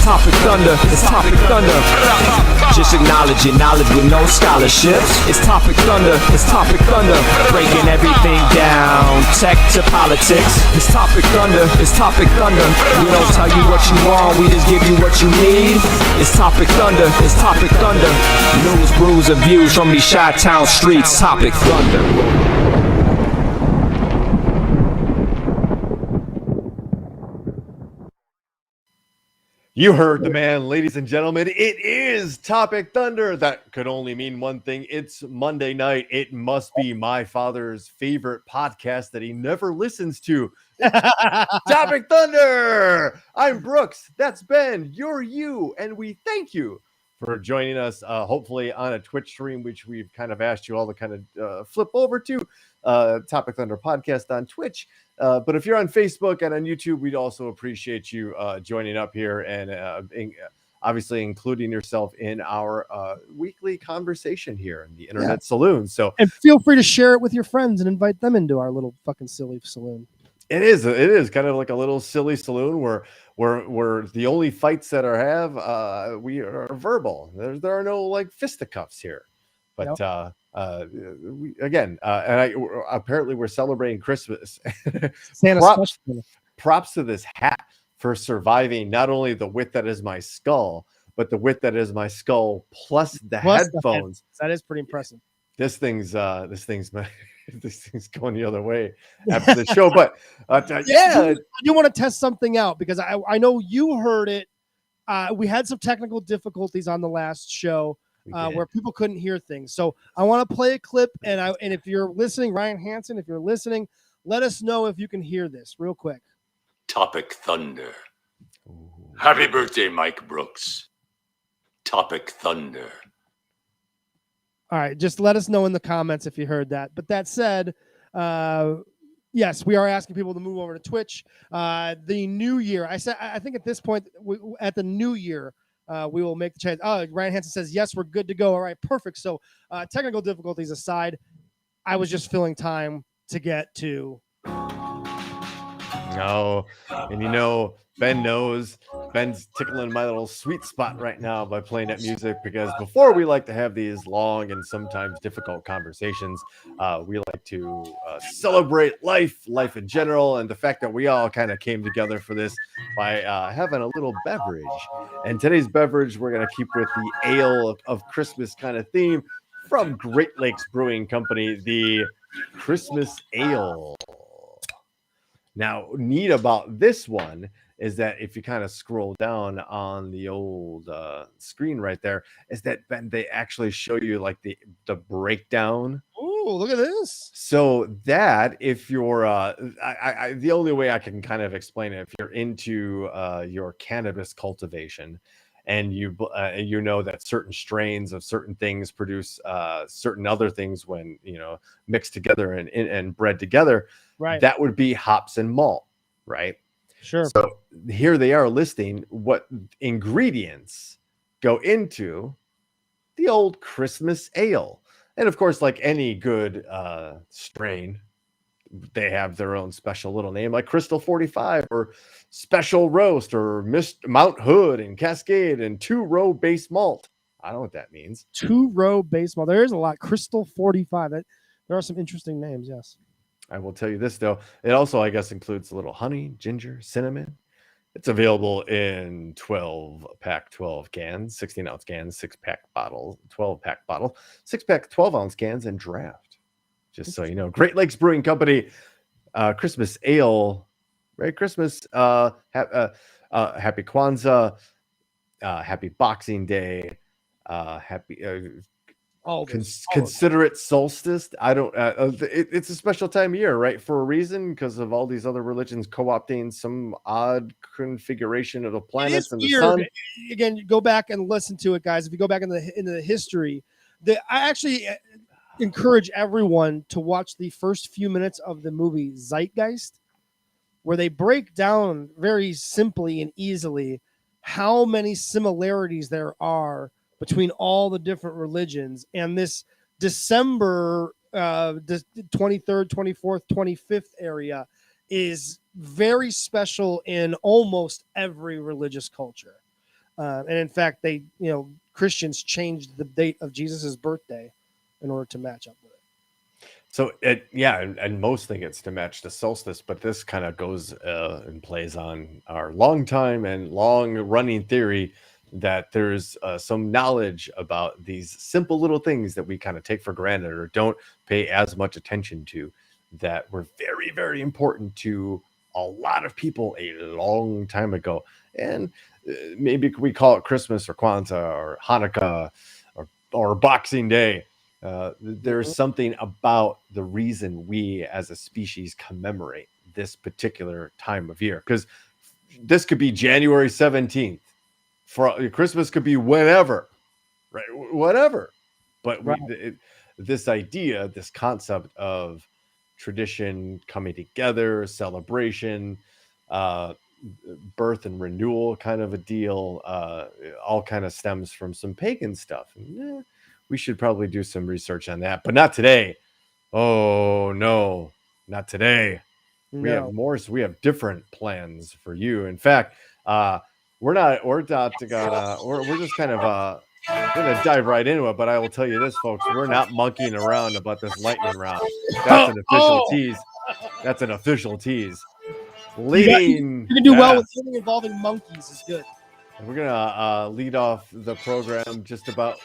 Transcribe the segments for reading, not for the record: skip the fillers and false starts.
Topic Thunder, it's Topic Thunder. Just acknowledge it, knowledge with no scholarships. It's Topic Thunder, it's Topic Thunder. Breaking everything down, tech to politics. It's Topic Thunder, it's Topic Thunder. We don't tell you what you want, we just give you what you need. It's Topic Thunder, it's Topic Thunder. News, brews, and views from these Chi-Town streets. Topic Thunder. You heard the man, ladies and gentlemen. It is Topic Thunder. That could only mean one thing. It's Monday night. It must be my father's favorite podcast that he never listens to. Topic Thunder. I'm Brooks. That's Ben. You're you. And we thank you for joining us, hopefully on a Twitch stream, which we've kind of asked you all to kind of flip over to. Topic Thunder podcast on Twitch. But if you're on Facebook and on YouTube, we'd also appreciate you joining up here and obviously including yourself in our weekly conversation here in the Internet Saloon. So, and feel free to share it with your friends and invite them into our little fucking silly saloon. It is kind of like a little silly saloon where the only fights that we are verbal. There are no like fisticuffs here, but apparently we're celebrating Christmas. Props to this hat for surviving not only the width that is my skull, but the width that is my skull plus the headphones. That is pretty impressive. This thing's going the other way after the show. But I do want to test something out because I know you heard it. We had some technical difficulties on the last show. Where people couldn't hear things. So I want to play a clip, and if you're listening, Ryan Hansen, if you're listening, let us know if you can hear this real quick. Topic Thunder. Ooh. Happy birthday, Mike Brooks. Topic Thunder. All right, just let us know in the comments if you heard that. But that said, yes, we are asking people to move over to Twitch. The new year, I think at this point, at the new year, we will make the change. Ryan Hansen says, yes, we're good to go. All right, perfect. So technical difficulties aside, I was just filling time to get to. No, and Ben knows. Ben's tickling my little sweet spot right now by playing that music because before we like to have these long and sometimes difficult conversations, we like to celebrate life in general, and the fact that we all kind of came together for this by having a little beverage. And today's beverage, we're going to keep with the ale of Christmas kind of theme from Great Lakes Brewing Company, the Christmas Ale. Now, neat about this one is that if you kind of scroll down on the old screen right there, is that they actually show you like the breakdown. Oh, look at this. So that if you're the only way I can kind of explain it, if you're into your cannabis cultivation and you know that certain strains of certain things produce certain other things when mixed together and bred together, right? That would be hops and malt, right? Sure. So here they are listing what ingredients go into the old Christmas ale. And of course, like any good strain, they have their own special little name, like Crystal 45 or Special Roast or Mount Hood and Cascade and 2-row base malt. I don't know what that means. 2-row base malt. There is a lot. Crystal 45. There are some interesting names, yes. I will tell you this, though. It also, I guess, includes a little honey, ginger, cinnamon. It's available in 12-pack 12 cans, 16-ounce cans, 6-pack bottle, 12-pack bottle, 6-pack 12-ounce cans, and draft. Just so you know. Great Lakes Brewing Company, Christmas Ale. Merry Christmas. Happy Kwanzaa. Happy Boxing Day. Happy... consider it solstice. I don't. It's a special time of year, right? For a reason, because of all these other religions co-opting some odd configuration of the planets and the sun. Again, go back and listen to it, guys. If you go back into the history, I actually encourage everyone to watch the first few minutes of the movie Zeitgeist, where they break down very simply and easily how many similarities there are between all the different religions. And this December 23rd, 24th, 25th area is very special in almost every religious culture. And in fact, Christians changed the date of Jesus's birthday in order to match up with it. So and most think it's to match the solstice, but this kind of goes and plays on our long time and long running theory that there's some knowledge about these simple little things that we kind of take for granted or don't pay as much attention to, that were very, very important to a lot of people a long time ago. And maybe we call it Christmas or Kwanzaa or Hanukkah or Boxing Day. There's something about the reason we as a species commemorate this particular time of year, because this could be January 17th. For Christmas could be whenever, right? Whatever. But this idea, this concept of tradition coming together, celebration, birth and renewal kind of a deal, all kind of stems from some pagan stuff. And, we should probably do some research on that, but not today. Oh no, not today. We have more. So we have different plans for you. In fact, we're just kind of gonna dive right into it. But I will tell you this, folks, we're not monkeying around about this lightning round. That's an official tease. That's an official tease. Leading, you can do well with anything involving monkeys is good. We're gonna lead off the program just about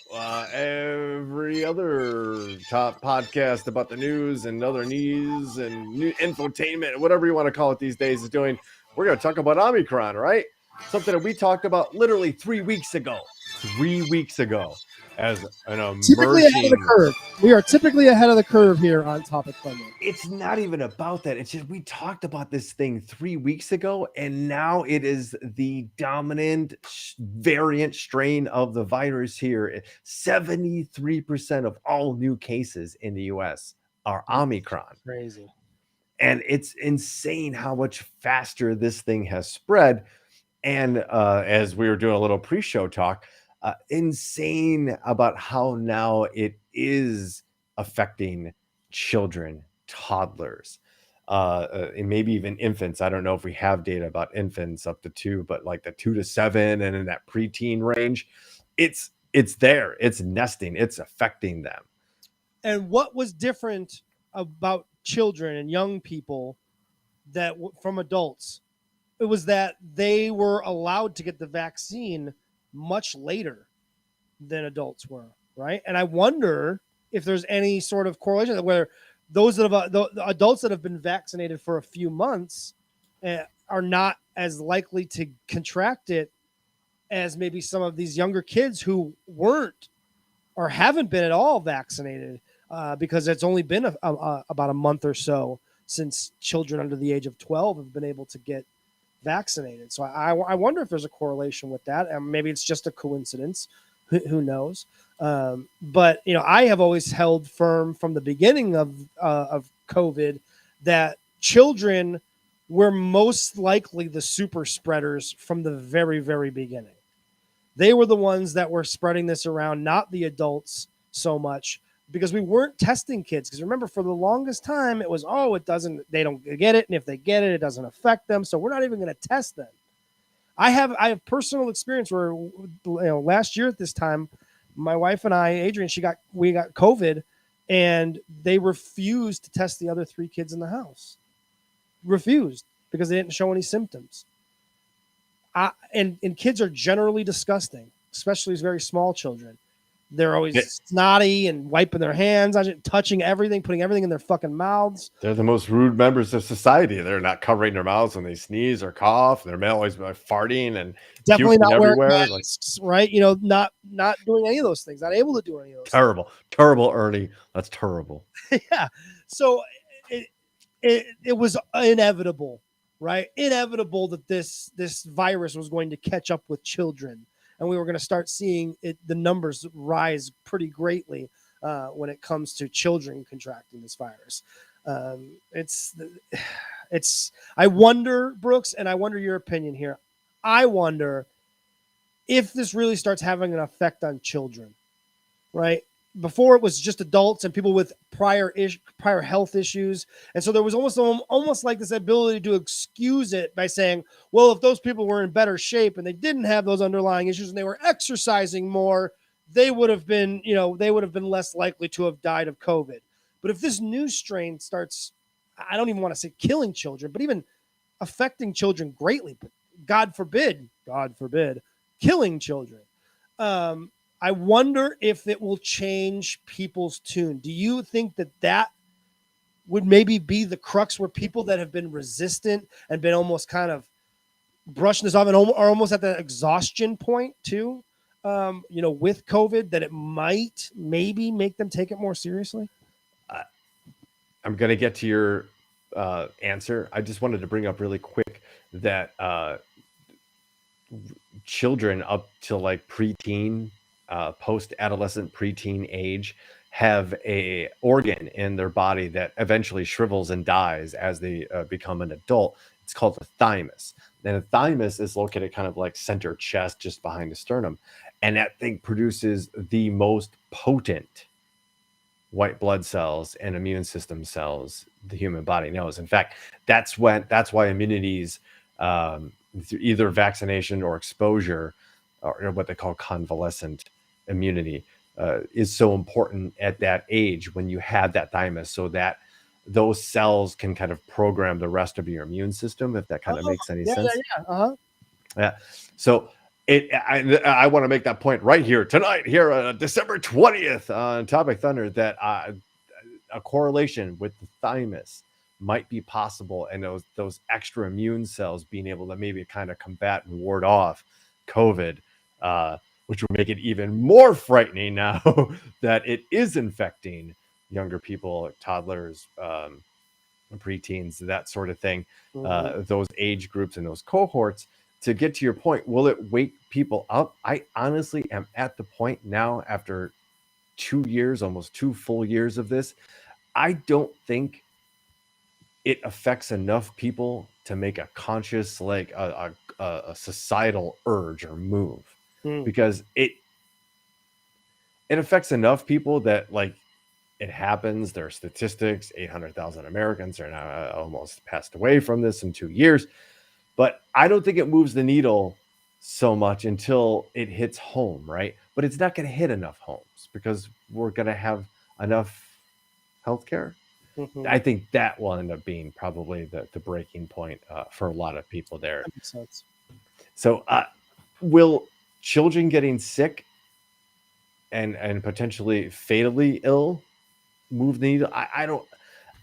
every other top podcast about the news and other news and new infotainment, whatever you want to call it these days, is doing. We're gonna talk about Omicron, right? Something that we talked about literally 3 weeks ago. 3 weeks ago, as an emerging. Typically ahead of the curve. We are typically ahead of the curve here on Topic Thunder. It's not even about that. It's just we talked about this thing 3 weeks ago, and now it is the dominant variant strain of the virus here. 73% of all new cases in the U.S. are Omicron. Crazy. And it's insane how much faster this thing has spread. And as we were doing a little pre-show talk, insane about how now it is affecting children, toddlers, and maybe even infants. I don't know if we have data about infants up to 2, but like the 2 to 7 and in that preteen range, it's there. It's nesting. It's affecting them. And what was different about children and young people from adults? It was that they were allowed to get the vaccine much later than adults were, right? And I wonder if there's any sort of correlation where those the adults that have been vaccinated for a few months are not as likely to contract it as maybe some of these younger kids who weren't or haven't been at all vaccinated, because it's only been about a month or so since children under the age of 12 have been able to get vaccinated. So I wonder if there's a correlation with that, and maybe it's just a coincidence. Who knows? But I have always held firm from the beginning of COVID that children were most likely the super spreaders from the very, very beginning. They were the ones that were spreading this around, not the adults so much, because we weren't testing kids. Because remember, for the longest time, it was, they don't get it. And if they get it, it doesn't affect them. So we're not even going to test them. I have personal experience where, last year at this time, my wife and I, Adrian, we got COVID, and they refused to test the other 3 kids in the house. Refused, because they didn't show any symptoms. And kids are generally disgusting, especially as very small children. They're always snotty and wiping their hands, touching everything, putting everything in their fucking mouths. They're the most rude members of society. They're not covering their mouths when they sneeze or cough. They're always farting and definitely not everywhere. Wearing masks, right? Not doing any of those things. Not able to do any of those. Terrible, Ernie. That's terrible. Yeah. So it was inevitable, right? Inevitable that this virus was going to catch up with children. And we were going to start seeing the numbers rise pretty greatly when it comes to children contracting this virus. I wonder, Brooks, and I wonder your opinion here. I wonder if this really starts having an effect on children, right? before it was just adults and people with prior health issues, and so there was almost like this ability to excuse it by saying, well, if those people were in better shape and they didn't have those underlying issues and they were exercising more, they would have been less likely to have died of COVID. But if this new strain starts, I don't even want to say killing children, but even affecting children greatly, but God forbid, killing children. I wonder if it will change people's tune. Do you think that would maybe be the crux where people that have been resistant and been almost kind of brushing this off and are almost at the exhaustion point too, with COVID, that it might maybe make them take it more seriously? I'm going to get to your answer. I just wanted to bring up really quick that children up to like preteen, post-adolescent, preteen age have a organ in their body that eventually shrivels and dies as they become an adult. It's called the thymus. And the thymus is located kind of like center chest, just behind the sternum. And that thing produces the most potent white blood cells and immune system cells the human body knows. In fact, that's why immunities, either vaccination or exposure, or what they call convalescent immunity, is so important at that age when you have that thymus, so that those cells can kind of program the rest of your immune system, if that kind of makes any sense. Yeah. So I want to make that point right here tonight, here December 20th on Topic Thunder, that a correlation with the thymus might be possible, and those extra immune cells being able to maybe kind of combat and ward off COVID, which will make it even more frightening now that it is infecting younger people, toddlers, preteens, that sort of thing, those age groups and those cohorts. To get to your point, will it wake people up? I honestly am at the point now, after 2 years, almost 2 full years of this, I don't think it affects enough people to make a conscious, like a societal urge or move, because it affects enough people that, like, it happens. There are statistics: 800,000 Americans are now almost passed away from this in 2 years. But I don't think it moves the needle so much until it hits home, right? But it's not going to hit enough homes because we're going to have enough healthcare. I think that will end up being probably the breaking point for a lot of people there. That makes sense. So will children getting sick and potentially fatally ill move the needle?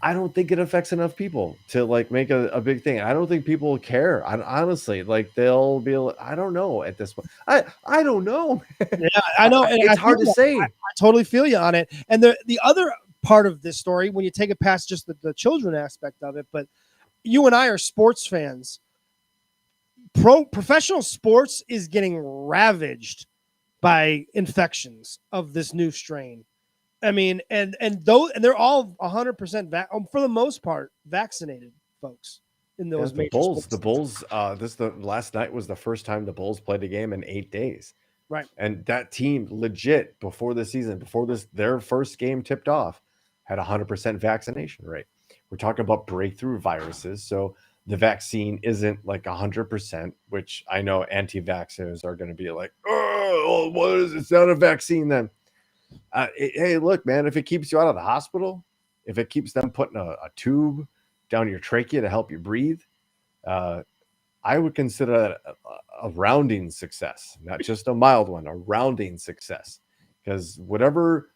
I don't think it affects enough people to like make a big thing. I don't think people care. Honestly, like they'll be. I don't know at this point. I don't know. Yeah, I know. And It's hard to say. I totally feel you on it. And the other part of this story, when you take it past just the children aspect of it, but you and I are sports fans. Professional sports is getting ravaged by infections of this new strain. I mean, and they're all 100% for the most part vaccinated folks in those major sports. The Bulls. Last night was the first time the Bulls played a game in 8 days. Right. And that team legit before the season, their first game tipped off, had 100% vaccination rate. We're talking about breakthrough viruses, so the vaccine isn't like 100%, which I know anti-vaxxers are going to be like, oh, what is it? It's not a vaccine then. Hey, look, man, if it keeps you out of the hospital, if it keeps them putting a tube down your trachea to help you breathe, I would consider that a rounding success, not just a mild one, a rounding success. Because whatever,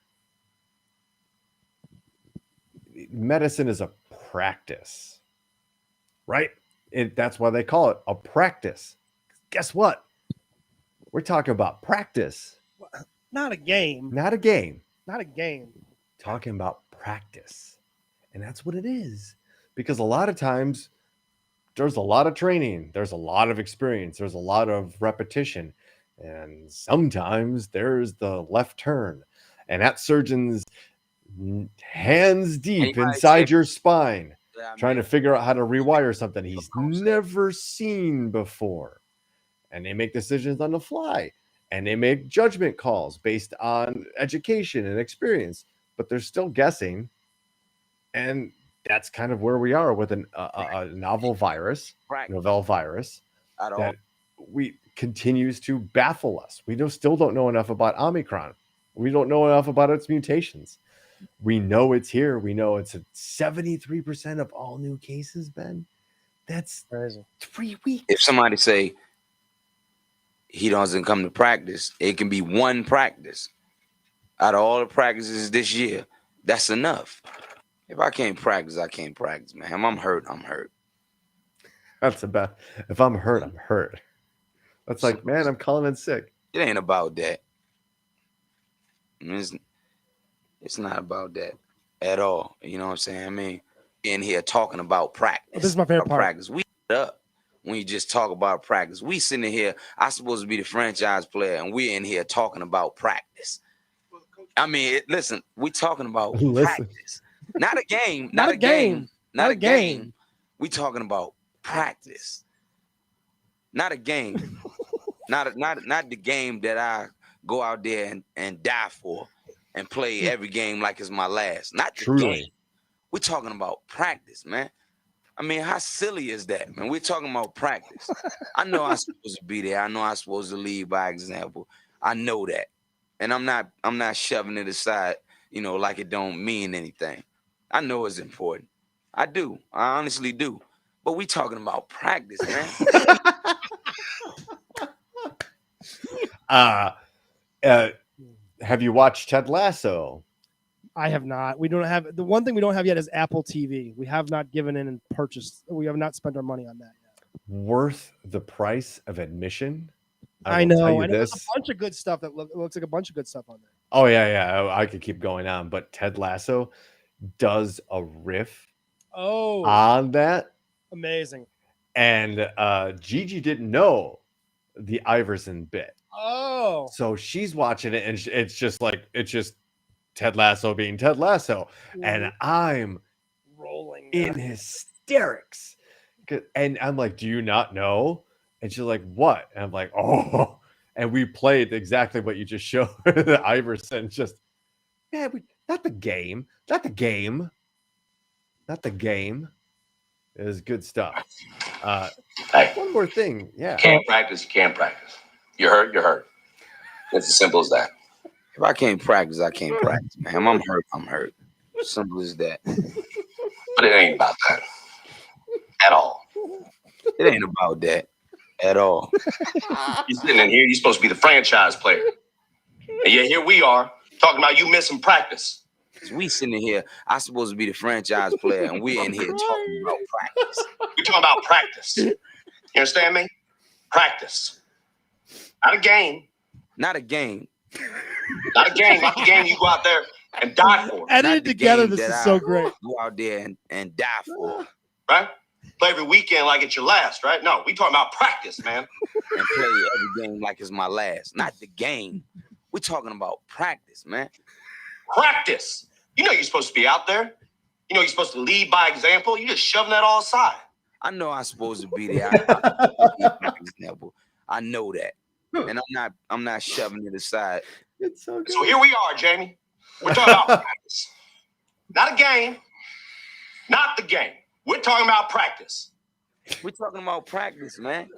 medicine is a practice, right? That's why they call it a practice. Guess what? We're talking about practice. Not a game. Not a game. Not a game. Talking about practice. And that's what it is. Because a lot of times there's a lot of training, there's a lot of experience, there's a lot of repetition. And sometimes there's the left turn. And that surgeon's hands deep inside your spine, trying to figure out how to rewire something he's never seen before. And they make decisions on the fly. and they make judgment calls based on education and experience, but they're still guessing. And that's kind of where we are with a novel virus, novel virus At all. that we continues to baffle us. We still don't know enough about Omicron. We don't know enough about its mutations. We know it's here. We know it's at 73% of all new cases, Ben. That's Crazy. 3 weeks. If somebody say he doesn't come to practice, it can be one practice. Out of all the practices this year, that's enough. If I can't practice, I can't practice, man. If I'm hurt, I'm hurt. That's about. If I'm hurt, I'm hurt. That's like, man, I'm calling in sick. It ain't about that. It's not about that at all. You know what I'm saying? I mean, in here talking about practice. This is my favorite part. Practice. We up when you just talk about practice. We sitting here, I supposed to be the franchise player, and we're in here talking about practice. I mean, listen, we talking about practice. Not a game. Not a game. Not a game. We talking about practice. Not a game. not the game that I go out there and die for and play every game like it's my last. Not the game. We're talking about practice, man. I mean, how silly is that, man? We're talking about practice. I know I'm supposed to be there. I know I'm supposed to lead by example. I know that. And I'm not shoving it aside, you know, like it don't mean anything. I know it's important. I do. I honestly do. But we talking about practice, man. Have you watched Ted Lasso? I have not. We don't have the one thing we don't have yet is Apple TV. We have not given in and purchased. We have not spent our money on that yet. Worth the price of admission? I know. And there's a bunch of good stuff that looks like a bunch of good stuff on there. Oh yeah. I could keep going on, but Ted Lasso does a riff on that. Amazing. And Gigi didn't know the Iverson bit. Oh. So she's watching it, and it's just Ted Lasso being Ted Lasso. And I'm rolling in hysterics. And I'm like, do you not know? And she's like, what? And I'm like, oh. And we played exactly what you just showed. Iverson just, not the game. Not the game. Not the game. It was good stuff. One more thing. Yeah. Can't practice, you can't practice. You're hurt, you're hurt. It's as simple as that. If I can't practice, I can't practice, man. If I'm hurt, I'm hurt. Simple as that. But it ain't about that at all. It ain't about that at all. You're sitting in here, you're supposed to be the franchise player. And yet here we are talking about you missing practice. We sitting in here, I'm supposed to be the franchise player, and we're in here talking about practice. We're talking about practice. You understand me? Practice. Not a game. Not a game. Not a game. Not the game you go out there and die for. Edited together, this is so great. Go out there and die for. Right? Play every weekend like it's your last, right? No, we talking about practice, man. And play every game like it's my last. Not the game. We're talking about practice, man. Practice. You know you're supposed to be out there. You know you're supposed to lead by example. You're just shoving that all aside. I know I'm supposed to be there. I know that. And I'm not shoving it aside. It's so good. So here we are, Jamie. We're talking about practice. Not a game. Not the game. We're talking about practice. We're talking about practice, man.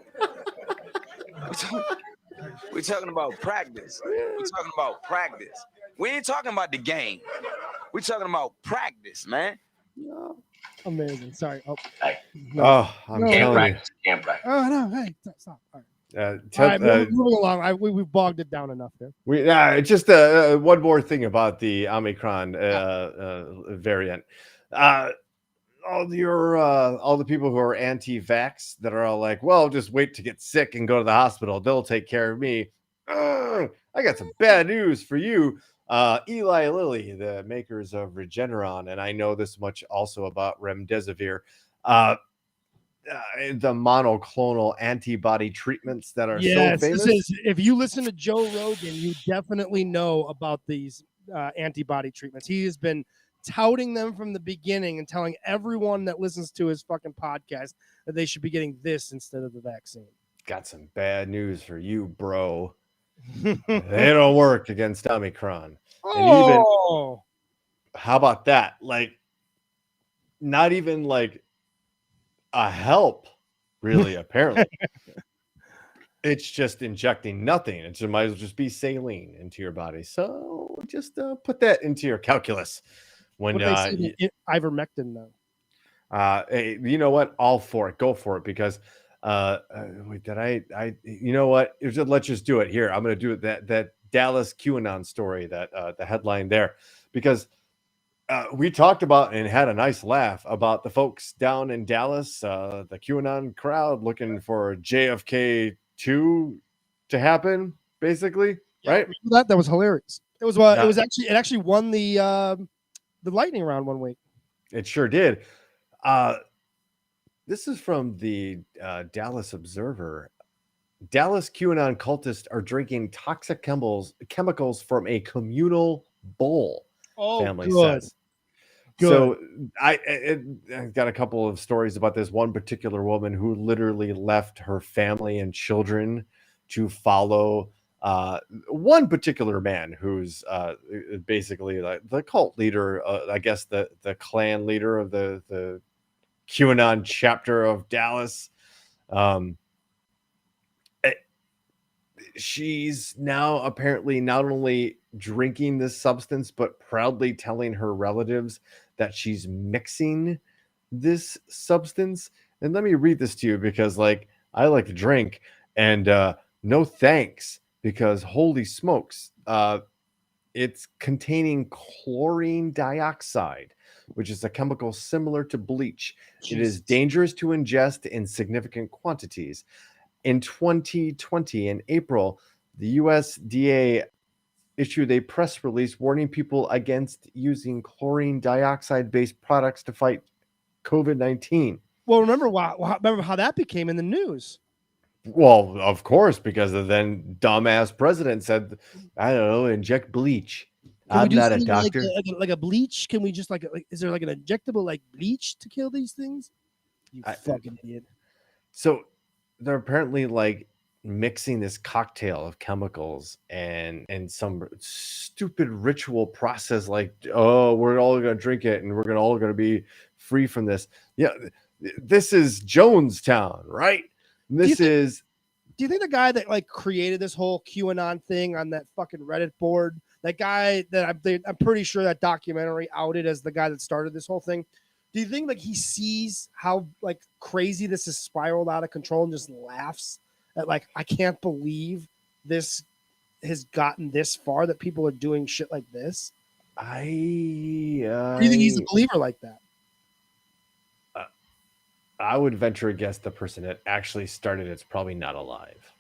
We're talking about practice. We're talking about practice. We ain't talking about the game. We're talking about practice, man. Amazing. Sorry. Oh, hey. Oh, I'm Can't telling practice. Can't practice. Oh no! Hey, stop. All right. Ted, Moving along. We've bogged it down enough here. Just one more thing about the Omicron variant. All the people who are anti-vax that are all like, well, just wait to get sick and go to the hospital. They'll take care of me. I got some bad news for you. Eli Lilly, the makers of Regeneron, and I know this much also about remdesivir, the monoclonal antibody treatments that are so famous. If you listen to Joe Rogan, you definitely know about these antibody treatments. He has been touting them from the beginning and telling everyone that listens to his fucking podcast that they should be getting this instead of the vaccine. Got some bad news for you, bro. They don't work against Omicron. And even, Oh, how about that? Like, not even like a help, really, apparently. It's just injecting nothing. It might as well just be saline into your body. So just put that into your calculus when what do they say? Ivermectin though. hey, you know what? All for it. Go for it because wait, did I you know what? Let's just do it here. I'm going to do it that Dallas QAnon story that the headline there because we talked about and had a nice laugh about the folks down in Dallas, the QAnon crowd looking for JFK 2 to happen, basically, Yeah, right? that was hilarious. It was it actually won the lightning round one week. It sure did. This is from the Dallas Observer. Dallas QAnon cultists are drinking toxic chemicals from a communal bowl. Family says. Good. So I got a couple of stories about this one particular woman who literally left her family and children to follow one particular man who's basically like the cult leader, I guess the clan leader of the QAnon chapter of Dallas. She's now apparently not only drinking this substance, but proudly telling her relatives that she's mixing this substance. And let me read this to you because, like, I like to drink, and no thanks, because holy smokes, it's containing chlorine dioxide, which is a chemical similar to bleach. Jesus. It is dangerous to ingest in significant quantities. In 2020, in April, the USDA issued a press release warning people against using chlorine dioxide-based products to fight COVID-19. Well, remember how that became in the news? Well, of course, because then dumbass president said, I don't know, inject bleach. I'm not a doctor. Like a bleach? Can we just like is there like an injectable like bleach to kill these things? You fucking idiot. So they're apparently like mixing this cocktail of chemicals and some stupid ritual process like, oh, we're all gonna drink it and we're all gonna be free from this. Yeah, this is Jonestown, right? Do you think the guy that like created this whole QAnon thing on that fucking Reddit board, that guy that I'm pretty sure that documentary outed as the guy that started this whole thing, do you think like he sees how like crazy this has spiraled out of control and just laughs at like, I can't believe this has gotten this far, that people are doing shit like this? Do you think he's a believer like that? I would venture a guess the person that actually started it's probably not alive.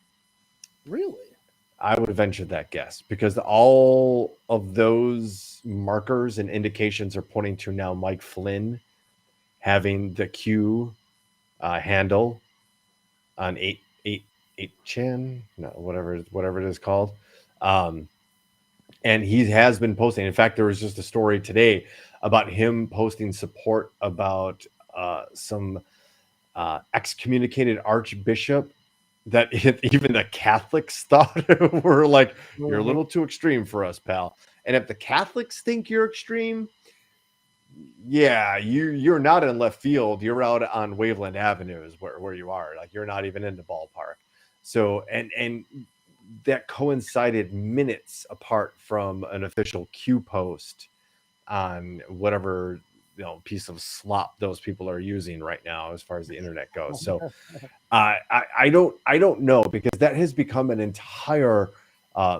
Really? I would venture that guess because all of those markers and indications are pointing to now Mike Flynn having the Q handle on 8chan, no, whatever it is called. And he has been posting. In fact, there was just a story today about him posting support about some excommunicated archbishop that even the Catholics thought were like, you're a little too extreme for us, pal. And if the Catholics think you're extreme, yeah, you're not in left field. You're out on Waveland Avenue is where you are. Like, you're not even in the ballpark. So, and that coincided minutes apart from an official Q post on whatever piece of slop those people are using right now as far as the internet goes. So I don't know, because that has become an entire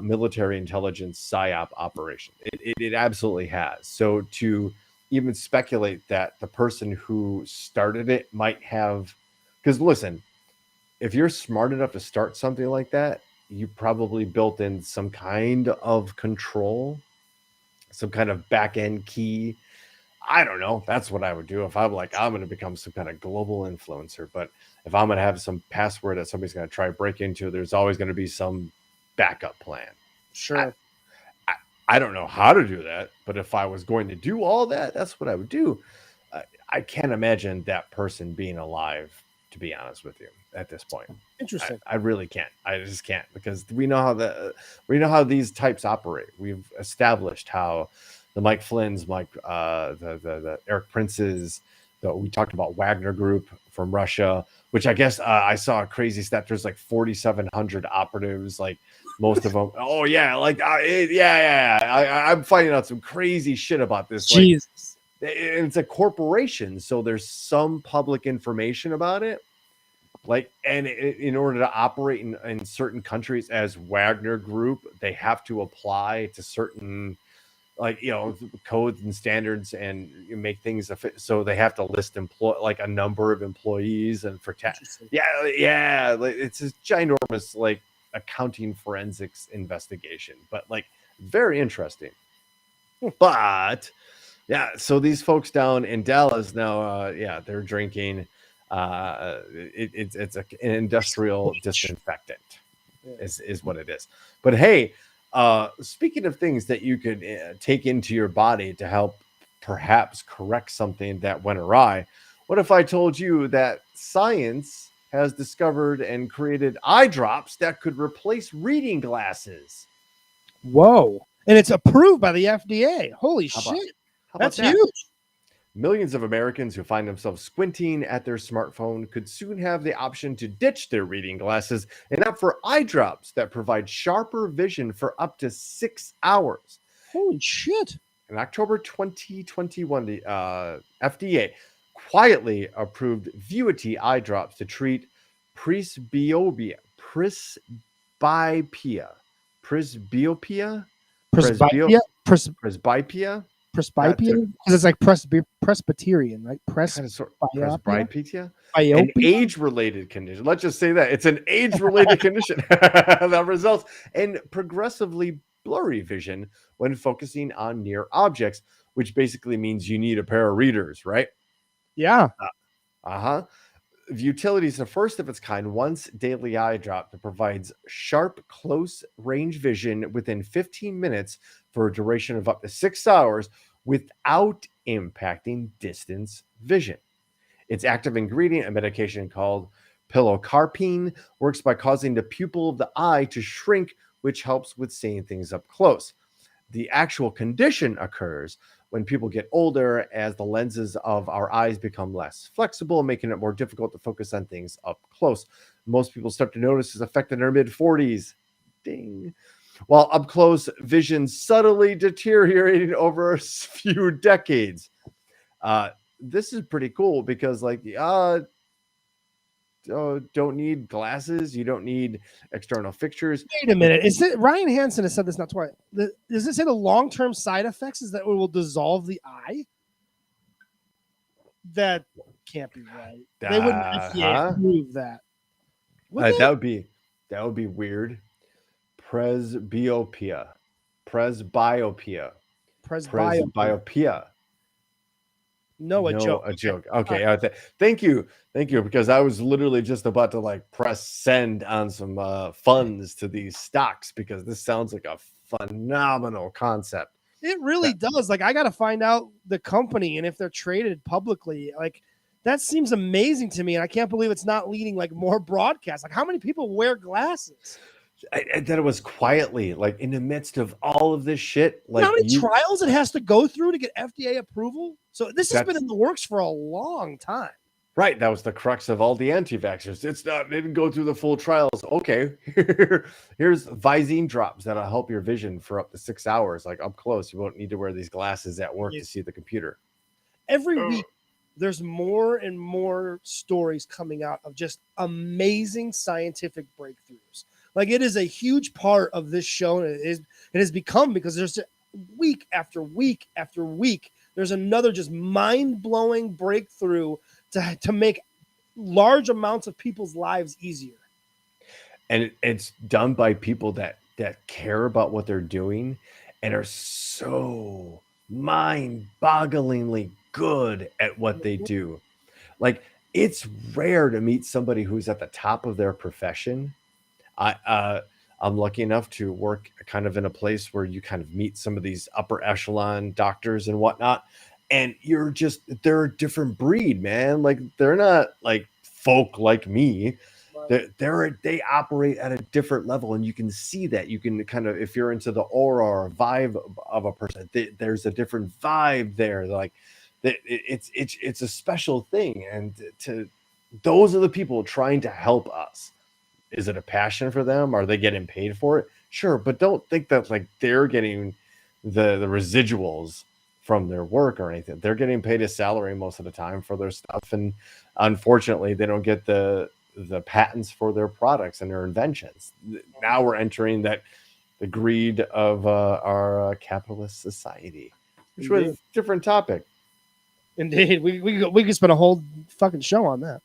military intelligence psyop operation. It absolutely has. So to even speculate that the person who started it might have, because listen, if you're smart enough to start something like that, you probably built in some kind of control, some kind of back end key. I don't know. That's what I would do if I'm like, I'm going to become some kind of global influencer. But if I'm going to have some password that somebody's going to try to break into, there's always going to be some backup plan. Sure. I don't know how to do that, but if I was going to do all that, that's what I would do. I can't imagine that person being alive to be honest with you, at this point. Interesting. I really can't. I just can't, because we know how these types operate. We've established how the Mike Flynn's, the Eric Prince's, we talked about Wagner Group from Russia, which I guess I saw a crazy stat. There's like 4,700 operatives, like most of them. Oh yeah, I'm finding out some crazy shit about this. Jesus. Like, it's a corporation, so there's some public information about it. Like, and in order to operate in certain countries as Wagner Group, they have to apply to certain, like, codes and standards, and make things so they have to list like a number of employees, and for tax. Yeah, like, it's this ginormous, like, accounting forensics investigation, but like very interesting. But yeah, so these folks down in Dallas now, they're drinking. It's an industrial disinfectant, is what it is. But hey, speaking of things that you could take into your body to help perhaps correct something that went awry, what if I told you that science has discovered and created eye drops that could replace reading glasses? Whoa. And it's approved by the FDA. Holy shit. That's huge. Millions of Americans who find themselves squinting at their smartphone could soon have the option to ditch their reading glasses and opt for eye drops that provide sharper vision for up to 6 hours. Holy shit. In October 2021, the FDA quietly approved Vuity eye drops to treat presbyopia. Presbyopia? Because it's like Presbyterian, right? Presbyopia? An age-related condition. Let's just say that. It's an age-related condition that results in progressively blurry vision when focusing on near objects, which basically means you need a pair of readers, right? Yeah. Vutility is the first of its kind once daily eye drop that provides sharp, close range vision within 15 minutes for a duration of up to 6 hours without impacting distance vision. Its active ingredient, a medication called pilocarpine, works by causing the pupil of the eye to shrink, which helps with seeing things up close. The actual condition occurs when people get older, as the lenses of our eyes become less flexible, making it more difficult to focus on things up close. Most people start to notice this effect in their mid-40s. Ding. While up close vision subtly deteriorating over a few decades. This is pretty cool because, like, don't need glasses. You don't need external fixtures. Wait a minute. Is it Ryan Hansen has said this not twice? Does it say the long-term side effects is that it will dissolve the eye? That can't be right. They wouldn't approve that. That would be weird. Presbyopia. No, a joke. Okay. Thank you, because I was literally just about to like press send on some funds to these stocks, because this sounds like a phenomenal concept. It really does. Like, I got to find out the company and if they're traded publicly. Like, that seems amazing to me, and I can't believe it's not leading like more broadcasts. Like, how many people wear glasses? That it was quietly, like, in the midst of all of this shit. Like, how many trials it has to go through to get FDA approval? So this has been in the works for a long time. Right. That was the crux of all the anti-vaxxers. They didn't go through the full trials. Okay. Here's Visine drops that'll help your vision for up to 6 hours, like up close. You won't need to wear these glasses at work to see the computer. Every week, there's more and more stories coming out of just amazing scientific breakthroughs. Like, it is a huge part of this show. And it has become, because there's week after week after week, there's another just mind-blowing breakthrough to make large amounts of people's lives easier. And it's done by people that care about what they're doing and are so mind-bogglingly good at what they do. Like, it's rare to meet somebody who's at the top of their profession. I'm lucky enough to work kind of in a place where you kind of meet some of these upper echelon doctors and whatnot. And they're a different breed, man. Like, they're not like folk like me, they operate at a different level, and you can see that. You can kind of, if you're into the aura or vibe of a person, there's a different vibe there. Like it's a special thing, and those are the people trying to help us. Is it a passion for them? Are they getting paid for it? Sure, but don't think that like they're getting the residuals from their work or anything. They're getting paid a salary most of the time for their stuff, and unfortunately, they don't get the patents for their products and their inventions. Now we're entering the greed of our capitalist society, which was a different topic. Indeed, we could spend a whole fucking show on that.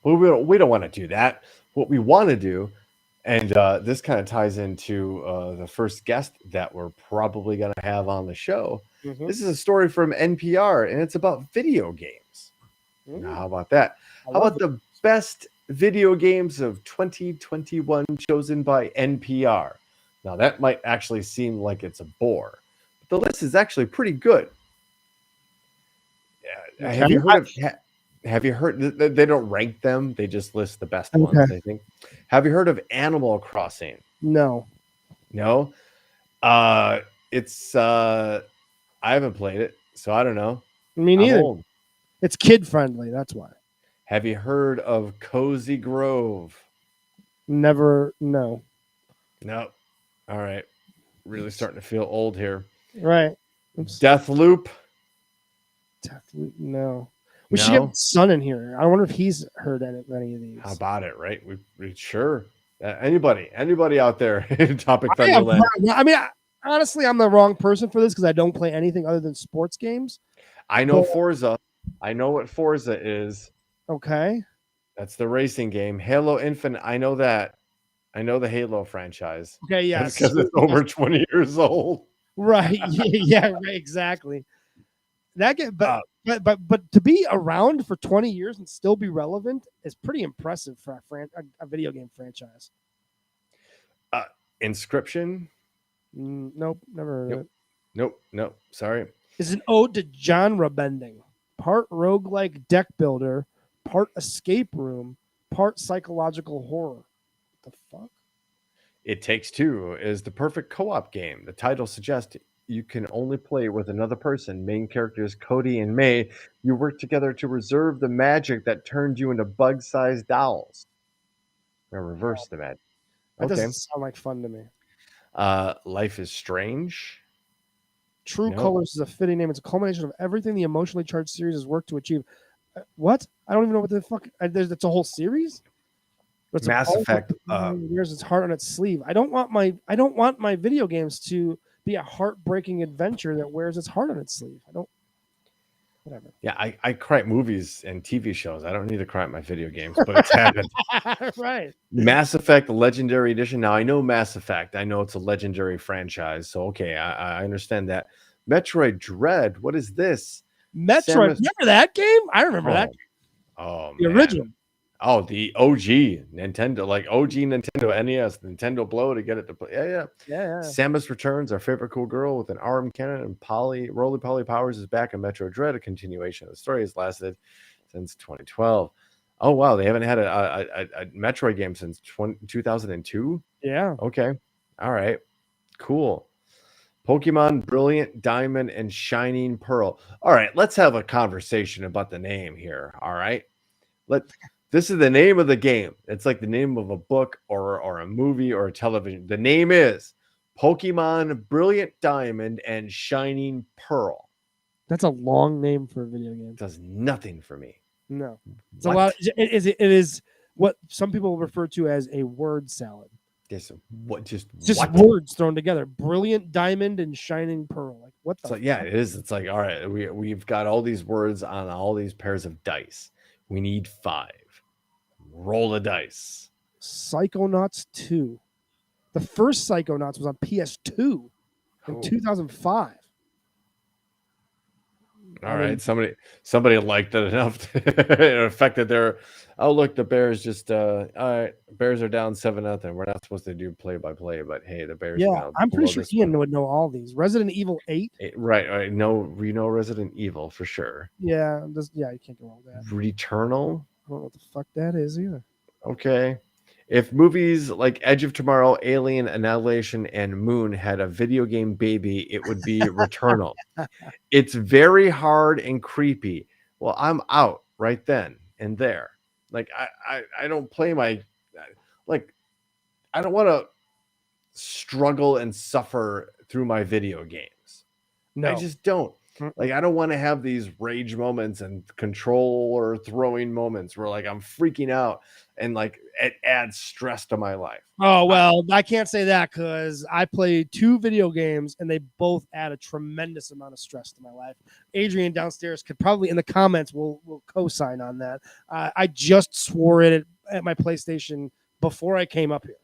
Well, we don't want to do that. What we want to do, and this kind of ties into the first guest that we're probably going to have on the show. Mm-hmm. This is a story from NPR, and it's about video games. Mm-hmm. Now, how about that? How about the best video games of 2021 chosen by NPR? Now, that might actually seem like it's a bore, but the list is actually pretty good. Okay. Have you heard? They don't rank them; they just list the best ones. I think. Have you heard of Animal Crossing? No. It's I haven't played it, so I don't know. Me neither. It's kid friendly. That's why. Have you heard of Cozy Grove? Never. No. No. All right. Really starting to feel old here. Right. Deathloop. Deathloop. No. We should get Son in here. I wonder if he's heard any of these. How about it, right? We sure. Anybody out there in Topic Thunderland? I mean, honestly, I'm the wrong person for this because I don't play anything other than sports games. I know Forza. I know what Forza is. Okay. That's the racing game. Halo Infinite. I know that. I know the Halo franchise. Okay, yes. Because it's over 20 years old. Right. Yeah, right, exactly. That game, but to be around for 20 years and still be relevant is pretty impressive for a video game franchise. Inscription? Nope, never heard of it. Nope. Sorry. It's an ode to genre bending. Part roguelike deck builder, part escape room, part psychological horror. What the fuck? It Takes Two is the perfect co-op game. The title suggests you can only play with another person. Main characters Cody and May. You work together to reserve the magic that turned you into bug-sized dolls. Or reverse the magic. That doesn't sound like fun to me. Life is Strange. True Colors is a fitting name. It's a culmination of everything the emotionally charged series has worked to achieve. What? I don't even know what the fuck. That's a whole series. That's Mass Effect. Wears its heart on its sleeve. I don't want my video games to be a heartbreaking adventure that wears its heart on its sleeve. I don't. Whatever. Yeah, I cry at movies and TV shows. I don't need to cry at my video games, but it's happened. Right. Mass Effect Legendary Edition. Now I know Mass Effect. I know it's a legendary franchise. So okay, I understand that. Metroid Dread. What is this? Metroid. Remember that game? I remember that game. Oh, the original. Oh, the OG Nintendo, like OG Nintendo NES, Nintendo Blow to get it to play. Yeah. Samus returns. Our favorite cool girl with an arm cannon and Roly Poly powers is back in Metro Dread. A continuation of the story has lasted since 2012. Oh wow, they haven't had a Metroid game since 2002. Yeah. Okay. All right. Cool. Pokemon Brilliant Diamond and Shining Pearl. All right, let's have a conversation about the name here. All right. This is the name of the game. It's like the name of a book or a movie or a television. The name is Pokemon Brilliant Diamond and Shining Pearl. That's a long name for a video game. It does nothing for me. No. It's a lot. It is what some people refer to as a word salad. Just words thrown together. Brilliant Diamond and Shining Pearl. Like what the? Yeah, it is. It's like, all right, we've got all these words on all these pairs of dice. We need 5. Roll the dice. Psychonauts 2. The first Psychonauts was on PS2 in 2005. All right, somebody liked it enough. It affected their. Oh look, the Bears just. All right, Bears are down 7-0. We're not supposed to do play-by-play, but hey, the Bears. Yeah, I'm pretty sure Ian would know all these. Resident Evil 8. Right. No, we know Resident Evil for sure. Yeah, you can't go wrong with that. Returnal. don't know what the fuck that is either. Okay. If movies like Edge of Tomorrow, Alien, Annihilation, and Moon had a video game baby, it would be Returnal. It's very hard and creepy. Well, I'm out right then and there. Like I don't play my like I don't want to struggle and suffer through my video games. No. I just don't. Like I don't want to have these rage moments and controller throwing moments where like I'm freaking out and like it adds stress to my life. Oh, well, I can't say that because I played 2 video games and they both add a tremendous amount of stress to my life. Adrian downstairs could probably in the comments will co-sign on that. I just swore it at my PlayStation before I came up here.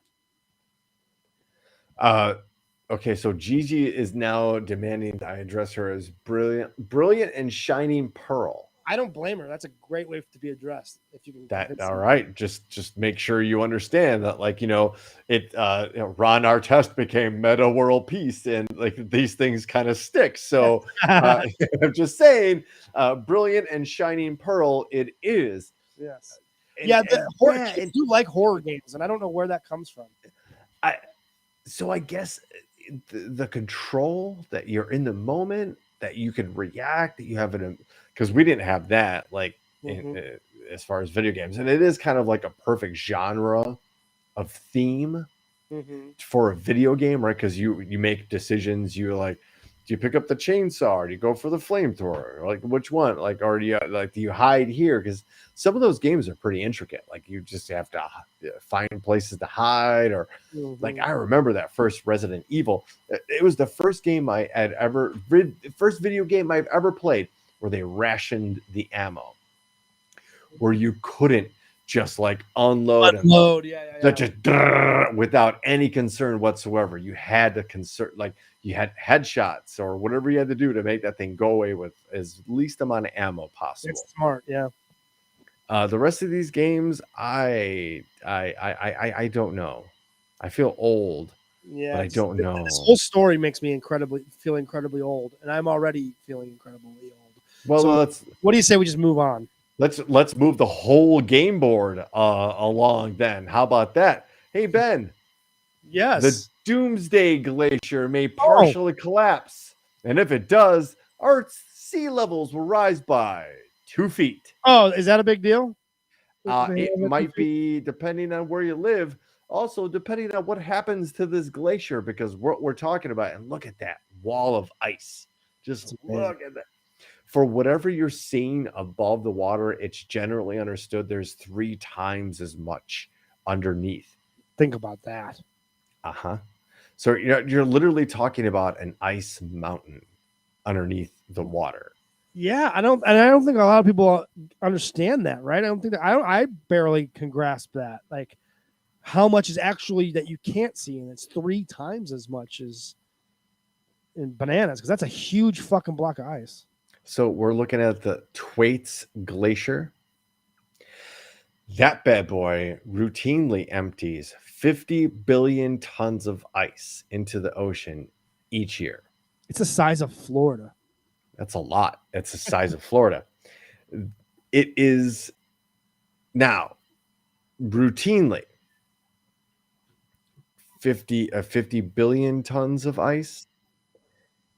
Okay, so Gigi is now demanding that I address her as brilliant and shining pearl. I don't blame her. That's a great way to be addressed. If you can. That all right. Just make sure you understand that, like Ron Artest became Meta World Peace, and like these things kind of stick. So I'm just saying, brilliant and shining pearl. It is. Yes. And, Yeah. and you like horror games, and I don't know where that comes from. So I guess the control that you're in the moment, that you can react, that you have it, because we didn't have that as far as video games, and it is kind of like a perfect genre of theme for a video game, right? Because you make decisions. You're like, do you pick up the chainsaw or do you go for the flamethrower? Like which one? Like, or do you hide here? Because some of those games are pretty intricate. Like you just have to find places to hide, or like I remember that first Resident Evil. It was the first game I had first video game I've ever played where they rationed the ammo, where you couldn't just like unload, just without any concern whatsoever. You had to you had headshots or whatever you had to do to make that thing go away with as least amount of ammo possible. It's smart, yeah. The rest of these games, I don't know. I feel old, but I don't know. This whole story makes me feel incredibly old, and I'm already feeling incredibly old. Well, so what do you say we just move on? Let's move the whole game board along then. How about that? Hey, Ben. Yes. The Doomsday Glacier may partially collapse. And if it does, Earth's sea levels will rise by 2 feet. Oh, is that a big deal? It might be depending on where you live. Also, depending on what happens to this glacier, because what we're talking about, and look at that wall of ice. Just look at that. For whatever you're seeing above the water, it's generally understood there's 3 times as much underneath. Think about that. So you're literally talking about an ice mountain underneath the water. Yeah, I don't think a lot of people understand that, right? I barely can grasp that. Like how much is actually that you can't see, and it's 3 times as much as in bananas, because that's a huge fucking block of ice. So we're looking at the Thwaites Glacier. That bad boy routinely empties 50 billion tons of ice into the ocean each year. It's the size of Florida. That's a lot. It's the size of Florida. It is now routinely 50 billion tons of ice.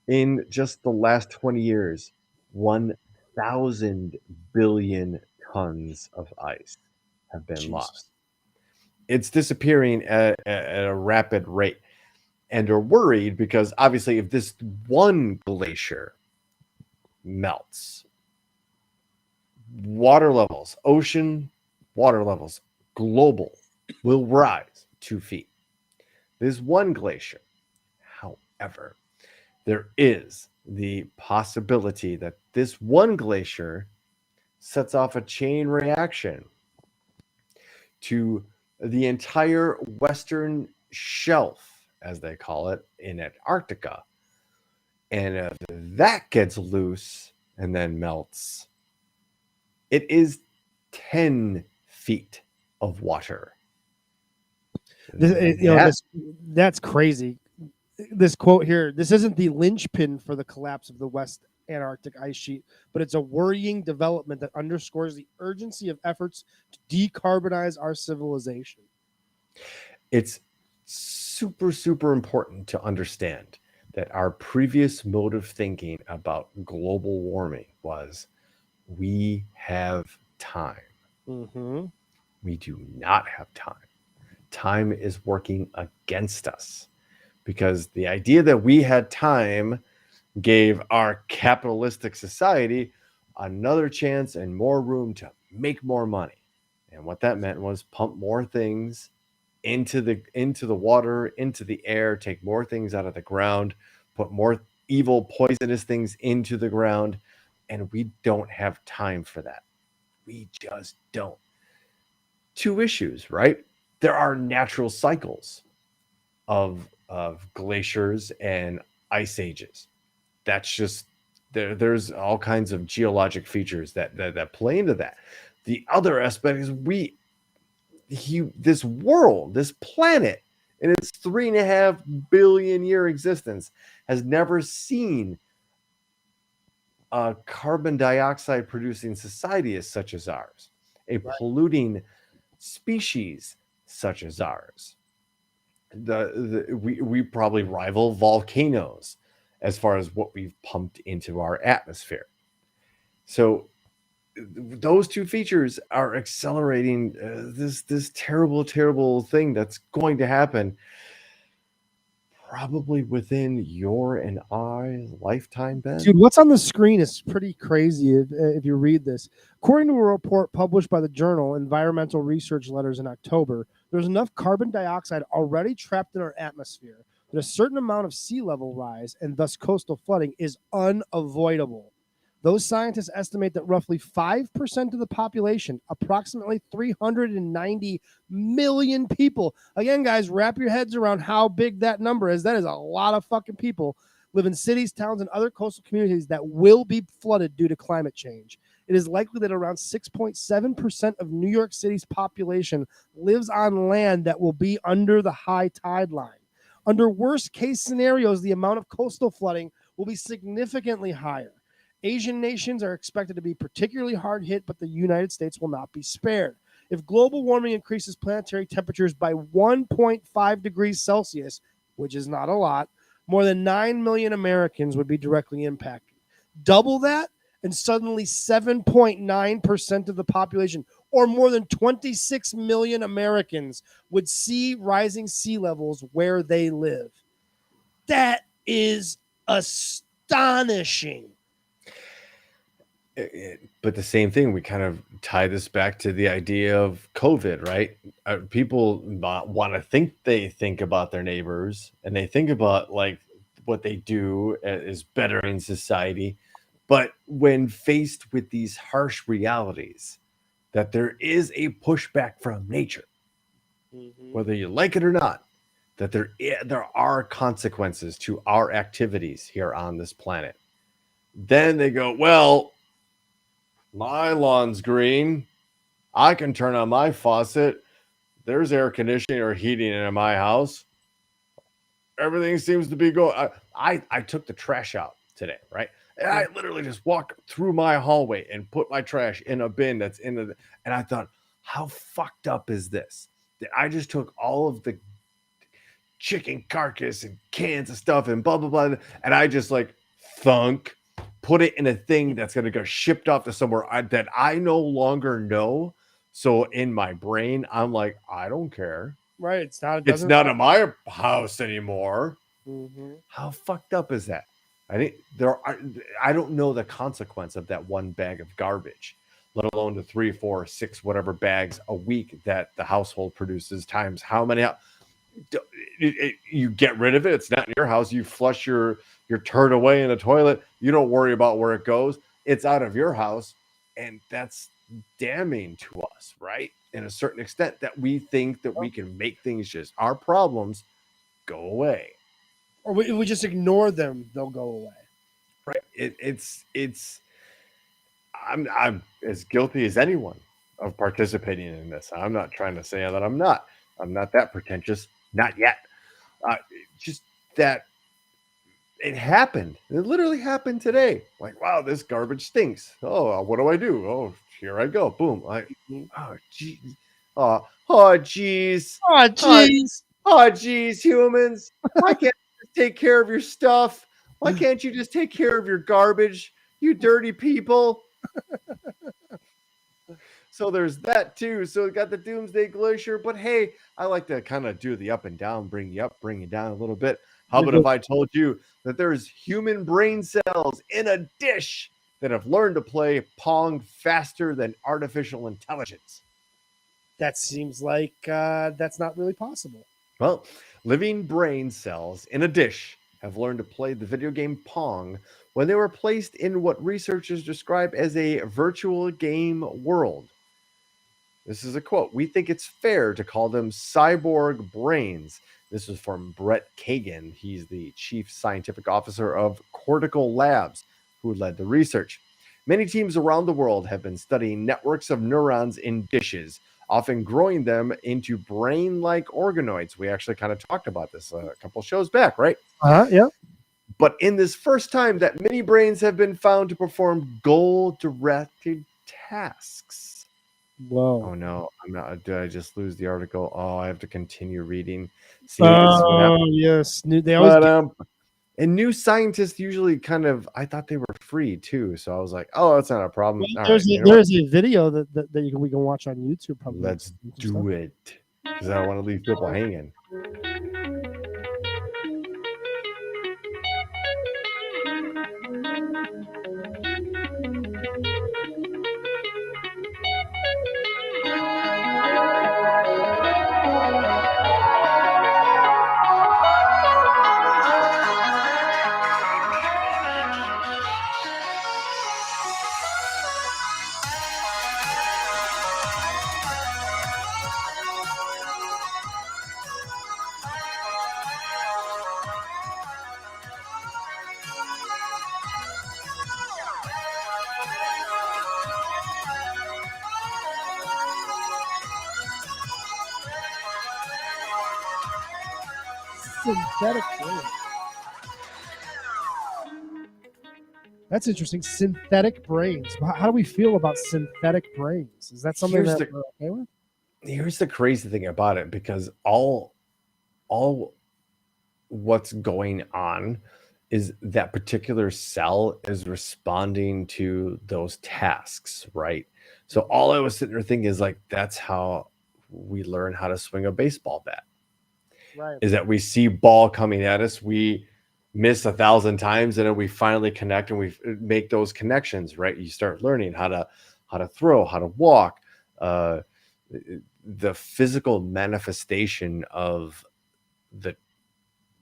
In just the last 20 years, 1,000 billion tons of ice have been lost. It's disappearing at a rapid rate. And they're worried because obviously if this one glacier melts, ocean water levels, global, will rise 2 feet. This one glacier, however, there is the possibility that this one glacier sets off a chain reaction to the entire western shelf, as they call it, in Antarctica. And if that gets loose and then melts, it is 10 feet of water. That's crazy. This quote here, this isn't the linchpin for the collapse of the West Antarctic ice sheet, but it's a worrying development that underscores the urgency of efforts to decarbonize our civilization. It's super, super important to understand that our previous mode of thinking about global warming was we have time. Mm-hmm. We do not have time. Time is working against us because the idea that we had time gave our capitalistic society another chance and more room to make more money. And what that meant was pump more things into the water, into the air, take more things out of the ground, put more evil poisonous things into the ground, and we don't have time for that. We just don't. Two issues, right? There are natural cycles of glaciers and ice ages. That's just there's all kinds of geologic features that play into that. The other aspect is this world, this planet, in its 3.5 billion year existence, has never seen a carbon dioxide producing society as such as ours, a polluting species such as ours. We probably rival volcanoes as far as what we've pumped into our atmosphere. So those two features are accelerating this terrible thing that's going to happen probably within your and I lifetime, Ben. Dude, what's on the screen is pretty crazy if you read this. According to a report published by the journal Environmental Research Letters in October, there's enough carbon dioxide already trapped in our atmosphere that a certain amount of sea level rise and thus coastal flooding is unavoidable. Those scientists estimate that roughly 5% of the population, approximately 390 million people, again, guys, wrap your heads around how big that number is. That is a lot of fucking people, live in cities, towns, and other coastal communities that will be flooded due to climate change. It is likely that around 6.7% of New York City's population lives on land that will be under the high tide line. Under worst case scenarios, the amount of coastal flooding will be significantly higher. Asian nations are expected to be particularly hard hit, but the United States will not be spared. If global warming increases planetary temperatures by 1.5 degrees Celsius, which is not a lot, more than 9 million Americans would be directly impacted. Double that, and suddenly 7.9% of the population, or more than 26 million Americans, would see rising sea levels where they live. That is astonishing. But the same thing, we kind of tie this back to the idea of COVID, right? People want to think about their neighbors, and they think about like what they do is bettering society. But when faced with these harsh realities, that there is a pushback from nature, whether you like it or not, that there are consequences to our activities here on this planet. Then they go, well, my lawn's green. I can turn on my faucet. There's air conditioning or heating in my house. Everything seems to be going. I took the trash out today, right? And I literally just walked through my hallway and put my trash in a bin that's in the. And I thought, how fucked up is this? That I just took all of the chicken carcass and cans of stuff and blah blah blah, and I just like thunk. Put it in a thing that's going to go shipped off to somewhere that I no longer know. So in my brain, I'm like, I don't care. Right. It's not in my house anymore. Mm-hmm. How fucked up is that? I don't know the consequence of that one bag of garbage, let alone the 3, 4, 6, whatever bags a week that the household produces times how many. You get rid of it. It's not in your house. You flush your turd away in the toilet. You don't worry about where it goes. It's out of your house. And that's damning to us, right? In a certain extent, that we think that we can make things just our problems go away. Or we just ignore them, they'll go away. Right. I'm as guilty as anyone of participating in this. I'm not trying to say that I'm not. I'm not that pretentious. Not yet. Just that It happened. It literally happened today. Like, wow, this garbage stinks. Oh, what do I do? Oh, here I go. Boom. Oh, geez. Geez. Oh, jeez. Geez, humans. Why can't you just take care of your stuff? Why can't you just take care of your garbage? You dirty people. So there's that too. So we got the Doomsday Glacier. But hey, I like to kind of do the up and down, bring you up, bring you down a little bit. How about if I told you that there's human brain cells in a dish that have learned to play Pong faster than artificial intelligence? That seems like that's not really possible. Well, living brain cells in a dish have learned to play the video game Pong when they were placed in what researchers describe as a virtual game world. This is a quote. We think it's fair to call them cyborg brains. This is from Brett Kagan. He's the chief scientific officer of Cortical Labs, who led the research. Many teams around the world have been studying networks of neurons in dishes, often growing them into brain-like organoids. We actually kind of talked about this a couple shows back, right? Yeah. But in this first time that many brains have been found to perform goal-directed tasks. Whoa. Oh no, I'm not. Did I just lose the article? Oh, I have to continue reading. See, yes. They always and new scientists usually kind of. I thought they were free too, so I was like, oh, that's not a problem. Well, All right, there's a video that we can watch on YouTube. Probably. Let's do it because I don't want to leave people hanging. Synthetic brains. That's interesting. Synthetic brains. How do we feel about synthetic brains? Is that something we're okay with? Here's the crazy thing about it, because all what's going on is that particular cell is responding to those tasks, right? So all I was sitting there thinking is like, that's how we learn how to swing a baseball bat. Right. Is that we see ball coming at us, we miss 1,000 times, and then we finally connect and we make those connections, right? You start learning how to throw, how to walk. The physical manifestation of the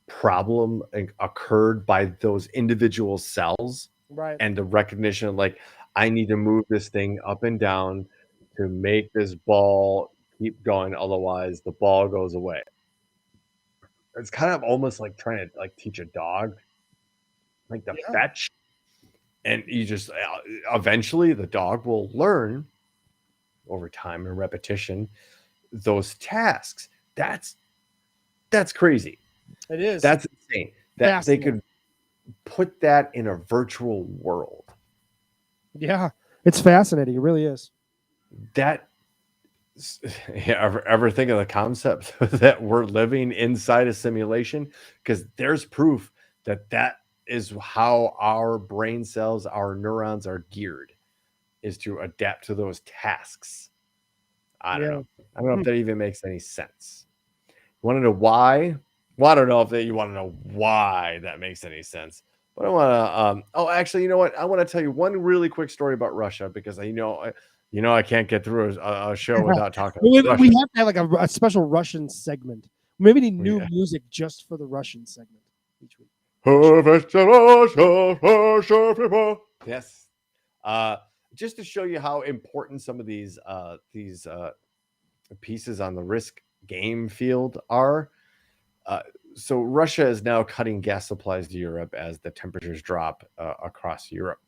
problem occurred by those individual cells, Right. and the recognition of like, I need to move this thing up and down to make this ball keep going, otherwise the ball goes away. It's kind of almost like trying to like teach a dog like the fetch, and you just eventually the dog will learn over time and repetition those tasks. That's crazy. It is. That's insane that they could put that in a virtual world. Yeah, it's fascinating. It really is. That ever think of the concept that we're living inside a simulation? Because there's proof that is how our brain cells, our neurons are geared, is to adapt to those tasks. I don't know. I don't know if that even makes any sense. You want to know why? Well, I don't know if you want to know why that makes any sense. But I want to. Actually, you know what? I want to tell you one really quick story about Russia, because I can't get through a show without talking. We have to have like a special Russian segment. Maybe need new music just for the Russian segment each week. Yes. Just to show you how important some of these pieces on the risk game field are. So Russia is now cutting gas supplies to Europe as the temperatures drop across Europe.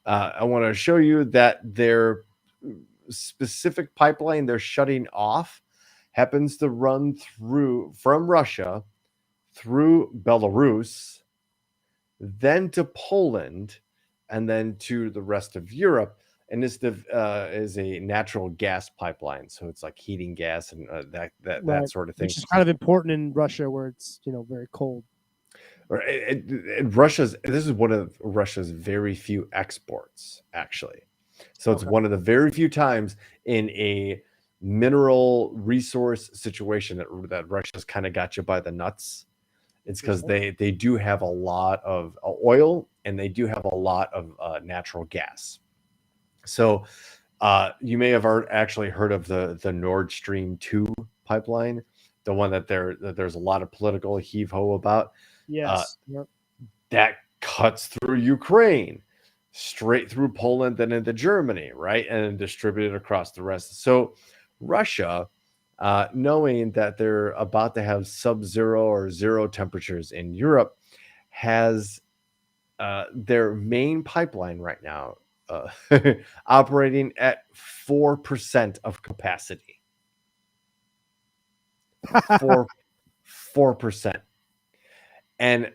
I want to show you that their specific pipeline they're shutting off happens to run from Russia through Belarus then to Poland, and then to the rest of Europe. And this is a natural gas pipeline, so it's like heating gas and that sort of thing. Which is kind of important in Russia, where it's very cold. This is one of Russia's very few exports, actually. So it's one of the very few times in a mineral resource situation that Russia's kind of got you by the nuts. It's because they do have a lot of oil, and they do have a lot of natural gas. So you may have actually heard of the Nord Stream 2 pipeline, the one that there's a lot of political heave-ho about. Yes. That cuts through Ukraine, straight through Poland, then into Germany, right? And then distributed across the rest. So Russia, knowing that they're about to have sub-zero or zero temperatures in Europe, has their main pipeline right now operating at 4% of capacity. 4%. And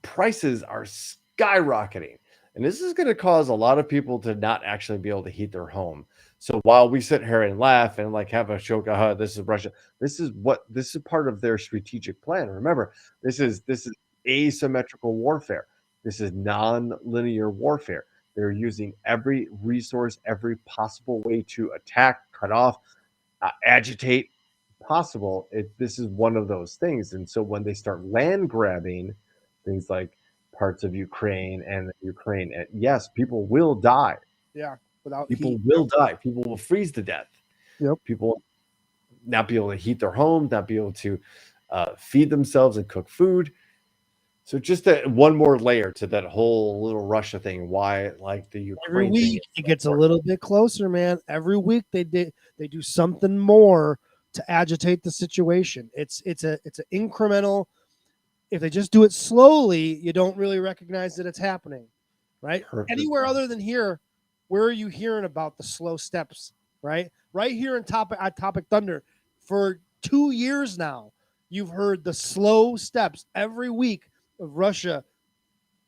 prices are skyrocketing. And this is going to cause a lot of people to not actually be able to heat their home. So while we sit here and laugh and like have a joke, this is Russia, this is part of their strategic plan. Remember, this is asymmetrical warfare. This is non-linear warfare. They're using every resource, every possible way to attack, cut off, agitate possible. This is one of those things. And so when they start land grabbing things like parts of Ukraine, yes, people will die. Yeah, People will die. People will freeze to death. Yep. People not be able to heat their home, not be able to feed themselves and cook food. So just one more layer to that whole little Russia thing. Why, like the Ukraine every week thing, it gets a little bit closer, man. Every week they do something more to agitate the situation. It's an incremental. If they just do it slowly, you don't really recognize that it's happening, right? Perfect. Anywhere other than here, where are you hearing about the slow steps, right? Right here at Topic Thunder, for 2 years now, you've heard the slow steps every week of Russia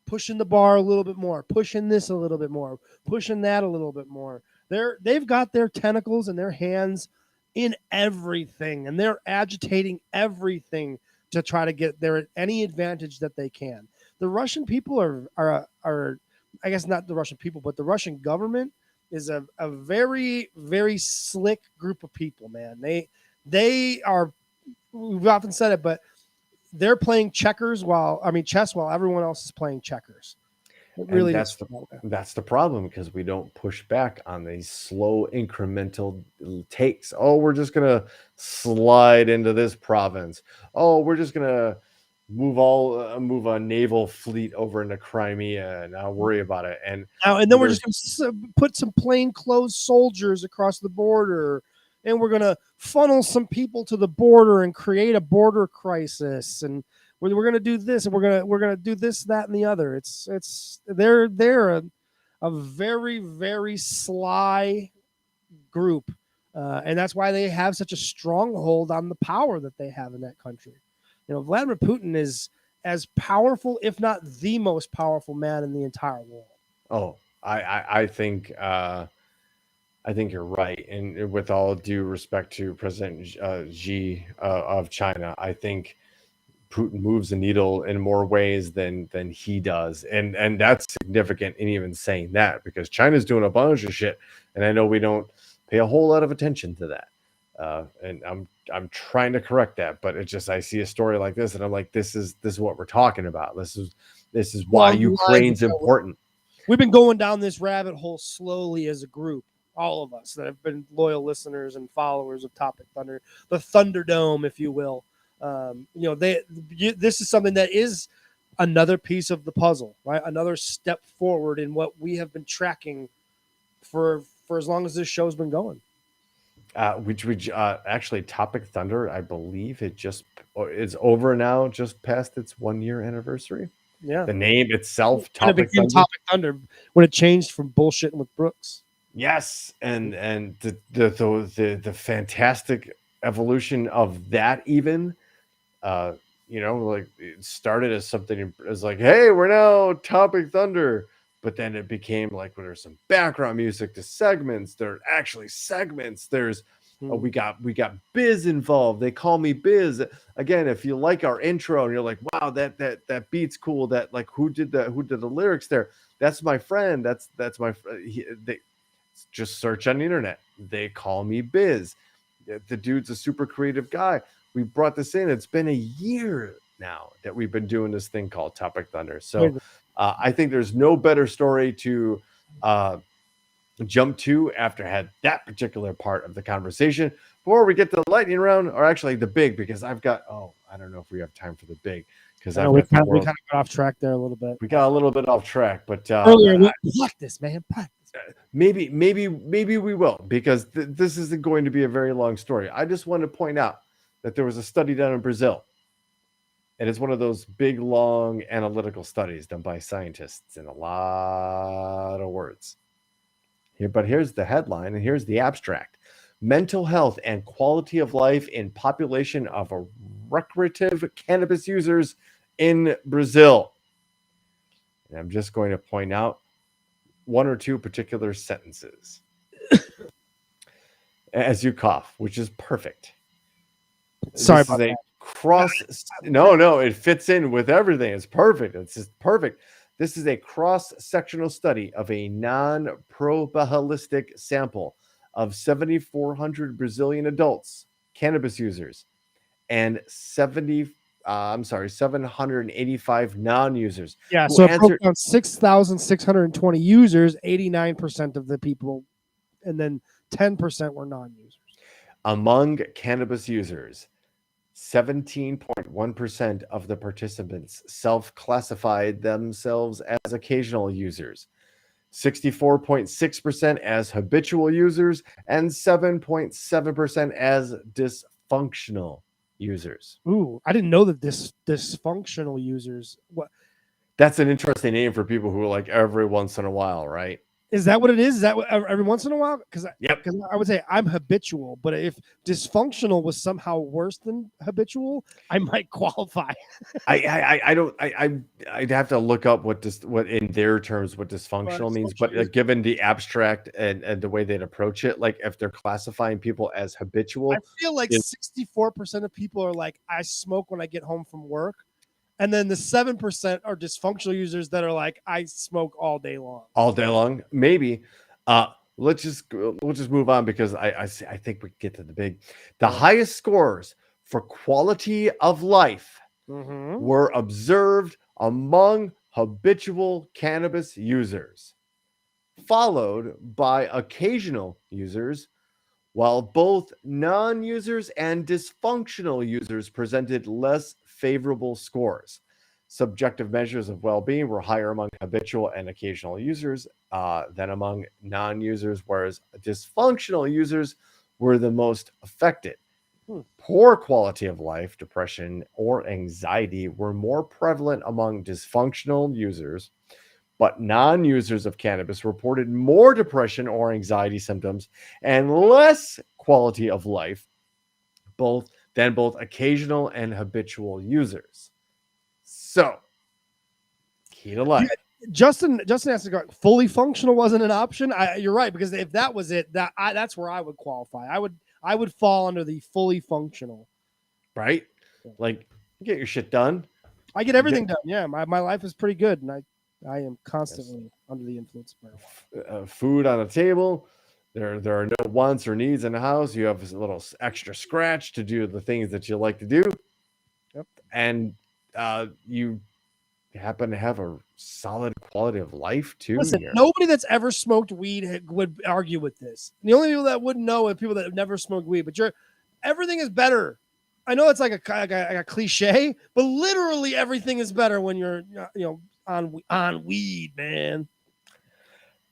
pushing the bar a little bit more, pushing this a little bit more, pushing that a little bit more. They've got their tentacles and their hands in everything, and they're agitating everything to try to get any advantage that they can. The Russian people are I guess not the Russian people, but the Russian government is a very, very slick group of people, man. They are, we've often said it, but they're playing chess while everyone else is playing checkers. It really that's the problem, because we don't push back on these slow incremental takes. Oh, we're just gonna slide into this province. Oh, we're just gonna move a naval fleet over into Crimea and not worry about it. And then we're just gonna put some plainclothes soldiers across the border, and we're gonna funnel some people to the border and create a border crisis, and we're going to do this, and we're going to do this, that, and the other. They're a very, very sly group, and that's why they have such a stronghold on the power that they have in that country. Vladimir Putin is as powerful, if not the most powerful man in the entire world. Oh, I think you're right, and with all due respect to President Xi of China, I think Putin moves the needle in more ways than he does, and that's significant in even saying that, because China's doing a bunch of shit, and I know we don't pay a whole lot of attention to that, and I'm trying to correct that, but it's just, I see a story like this and I'm like, this is what we're talking about. This is why Ukraine's important. We've been going down this rabbit hole slowly as a group, all of us that have been loyal listeners and followers of Topic Thunder, the Thunderdome, if you will. This is something that is another piece of the puzzle, right? Another step forward in what we have been tracking for as long as this show's been going. Which actually, Topic Thunder, I believe it's over now, just past its 1 year anniversary. Yeah, the name itself, Topic Thunder, when it changed from bullshitting with Brooks. Yes, and the fantastic evolution of that, even like it started as something as like, hey, we're now Topic Thunder. But then it became like when there's some background music to segments. There are actually segments. There's we got Biz involved. They call me Biz. Again, if you like our intro and you're like, wow, that beat's cool. That like who did the lyrics there? That's my friend. That's my they just search on the internet. They call me Biz. The dude's a super creative guy. We brought this in. It's been a year now that we've been doing this thing called Topic Thunder. So I think there's no better story to jump to after I had that particular part of the conversation before we get to the lightning round, or actually the big, because I've got, I don't know if we have time for the big, because we kind of got off track there a little bit. We got a little bit off track, but earlier, practice, man, practice. Maybe we will, because this isn't going to be a very long story. I just want to point out that there was a study done in Brazil, and it's one of those big, long analytical studies done by scientists in a lot of words. But here's the headline, and here's the abstract: mental health and quality of life in population of recreative cannabis users in Brazil. And I'm just going to point out one or two particular sentences as you cough, which is perfect. Sorry about that. No, it fits in with everything. It's perfect. It's just perfect. This is a cross-sectional study of a non-probabilistic sample of 7,400 Brazilian adults, cannabis users, and 785 non-users. Yeah, so it broke down 6,620 users, 89% of the people, and then 10% were non-users. Among cannabis users, 17.1% of the participants self-classified themselves as occasional users, 64.6% as habitual users, and 7.7% as dysfunctional users. Ooh, I didn't know that dysfunctional users. What? That's an interesting name for people who are like every once in a while, right? Is that what it is? Is that every once in a while? Because yep. I would say I'm habitual, but if dysfunctional was somehow worse than habitual, I might qualify. I'd have to look up what in their terms what dysfunctional means. But given the abstract and the way they'd approach it, like if they're classifying people as habitual, I feel like 64% of people are like, I smoke when I get home from work. And then the 7% are dysfunctional users that are like, I smoke all day long. All day long, maybe. We'll just move on, because I think we can get to the big. The highest scores for quality of life were observed among habitual cannabis users, followed by occasional users, while both non-users and dysfunctional users presented less favorable scores. Subjective measures of well-being were higher among habitual and occasional users than among non-users, whereas dysfunctional users were the most affected. Poor quality of life, depression, or anxiety were more prevalent among dysfunctional users, but non-users of cannabis reported more depression or anxiety symptoms and less quality of life than both occasional and habitual users. So, key to life. Justin asked to go, fully functional wasn't an option. You're right, because if that was it, that's where I would qualify. I would fall under the fully functional. Right? Like, you get your shit done. I get everything done. Yeah, my life is pretty good, and I am constantly under the influence of marijuana. Food on the table. There are no wants or needs in the house. You have a little extra scratch to do the things that you like to do. Yep. And you happen to have a solid quality of life too. Listen, nobody that's ever smoked weed would argue with this. The only people that wouldn't know are people that have never smoked weed. But everything is better. I know it's like a cliche, but literally everything is better when you're on weed, man.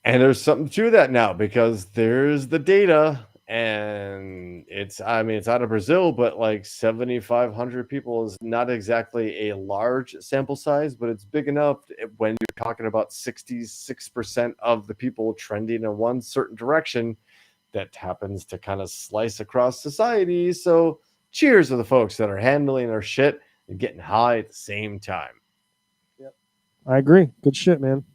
And there's something to that now, because there's the data, and it's out of Brazil, but like 7,500 people is not exactly a large sample size, but it's big enough when you're talking about 66% of the people trending in one certain direction that happens to kind of slice across society. So cheers to the folks that are handling their shit and getting high at the same time. I agree. Good shit, man.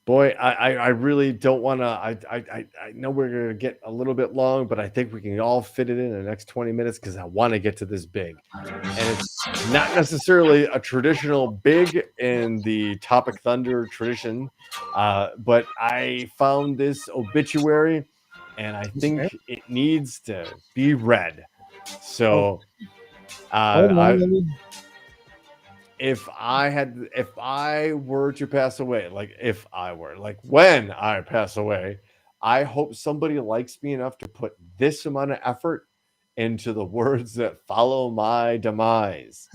Boy, I really don't want to. I know we're going to get a little bit long, but I think we can all fit it in the next 20 minutes because I want to get to this big. And it's not necessarily a traditional big in the Topic Thunder tradition, but I found this obituary and I think it needs to be read. So, if I were to pass away, when I pass away, I hope somebody likes me enough to put this amount of effort into the words that follow my demise.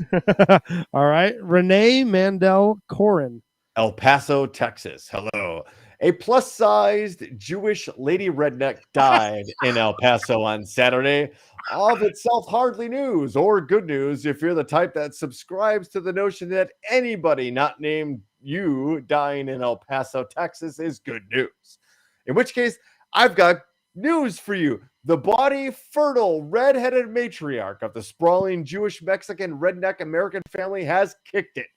All right. Renee Mandel Corin. El Paso, Texas. Hello. A plus-sized Jewish lady redneck died in El Paso on Saturday. Of itself hardly news or good news if you're the type that subscribes to the notion that anybody not named you dying in El Paso, Texas is good news. In which case, I've got news for you. The body fertile red-headed matriarch of the sprawling Jewish Mexican redneck American family has kicked it.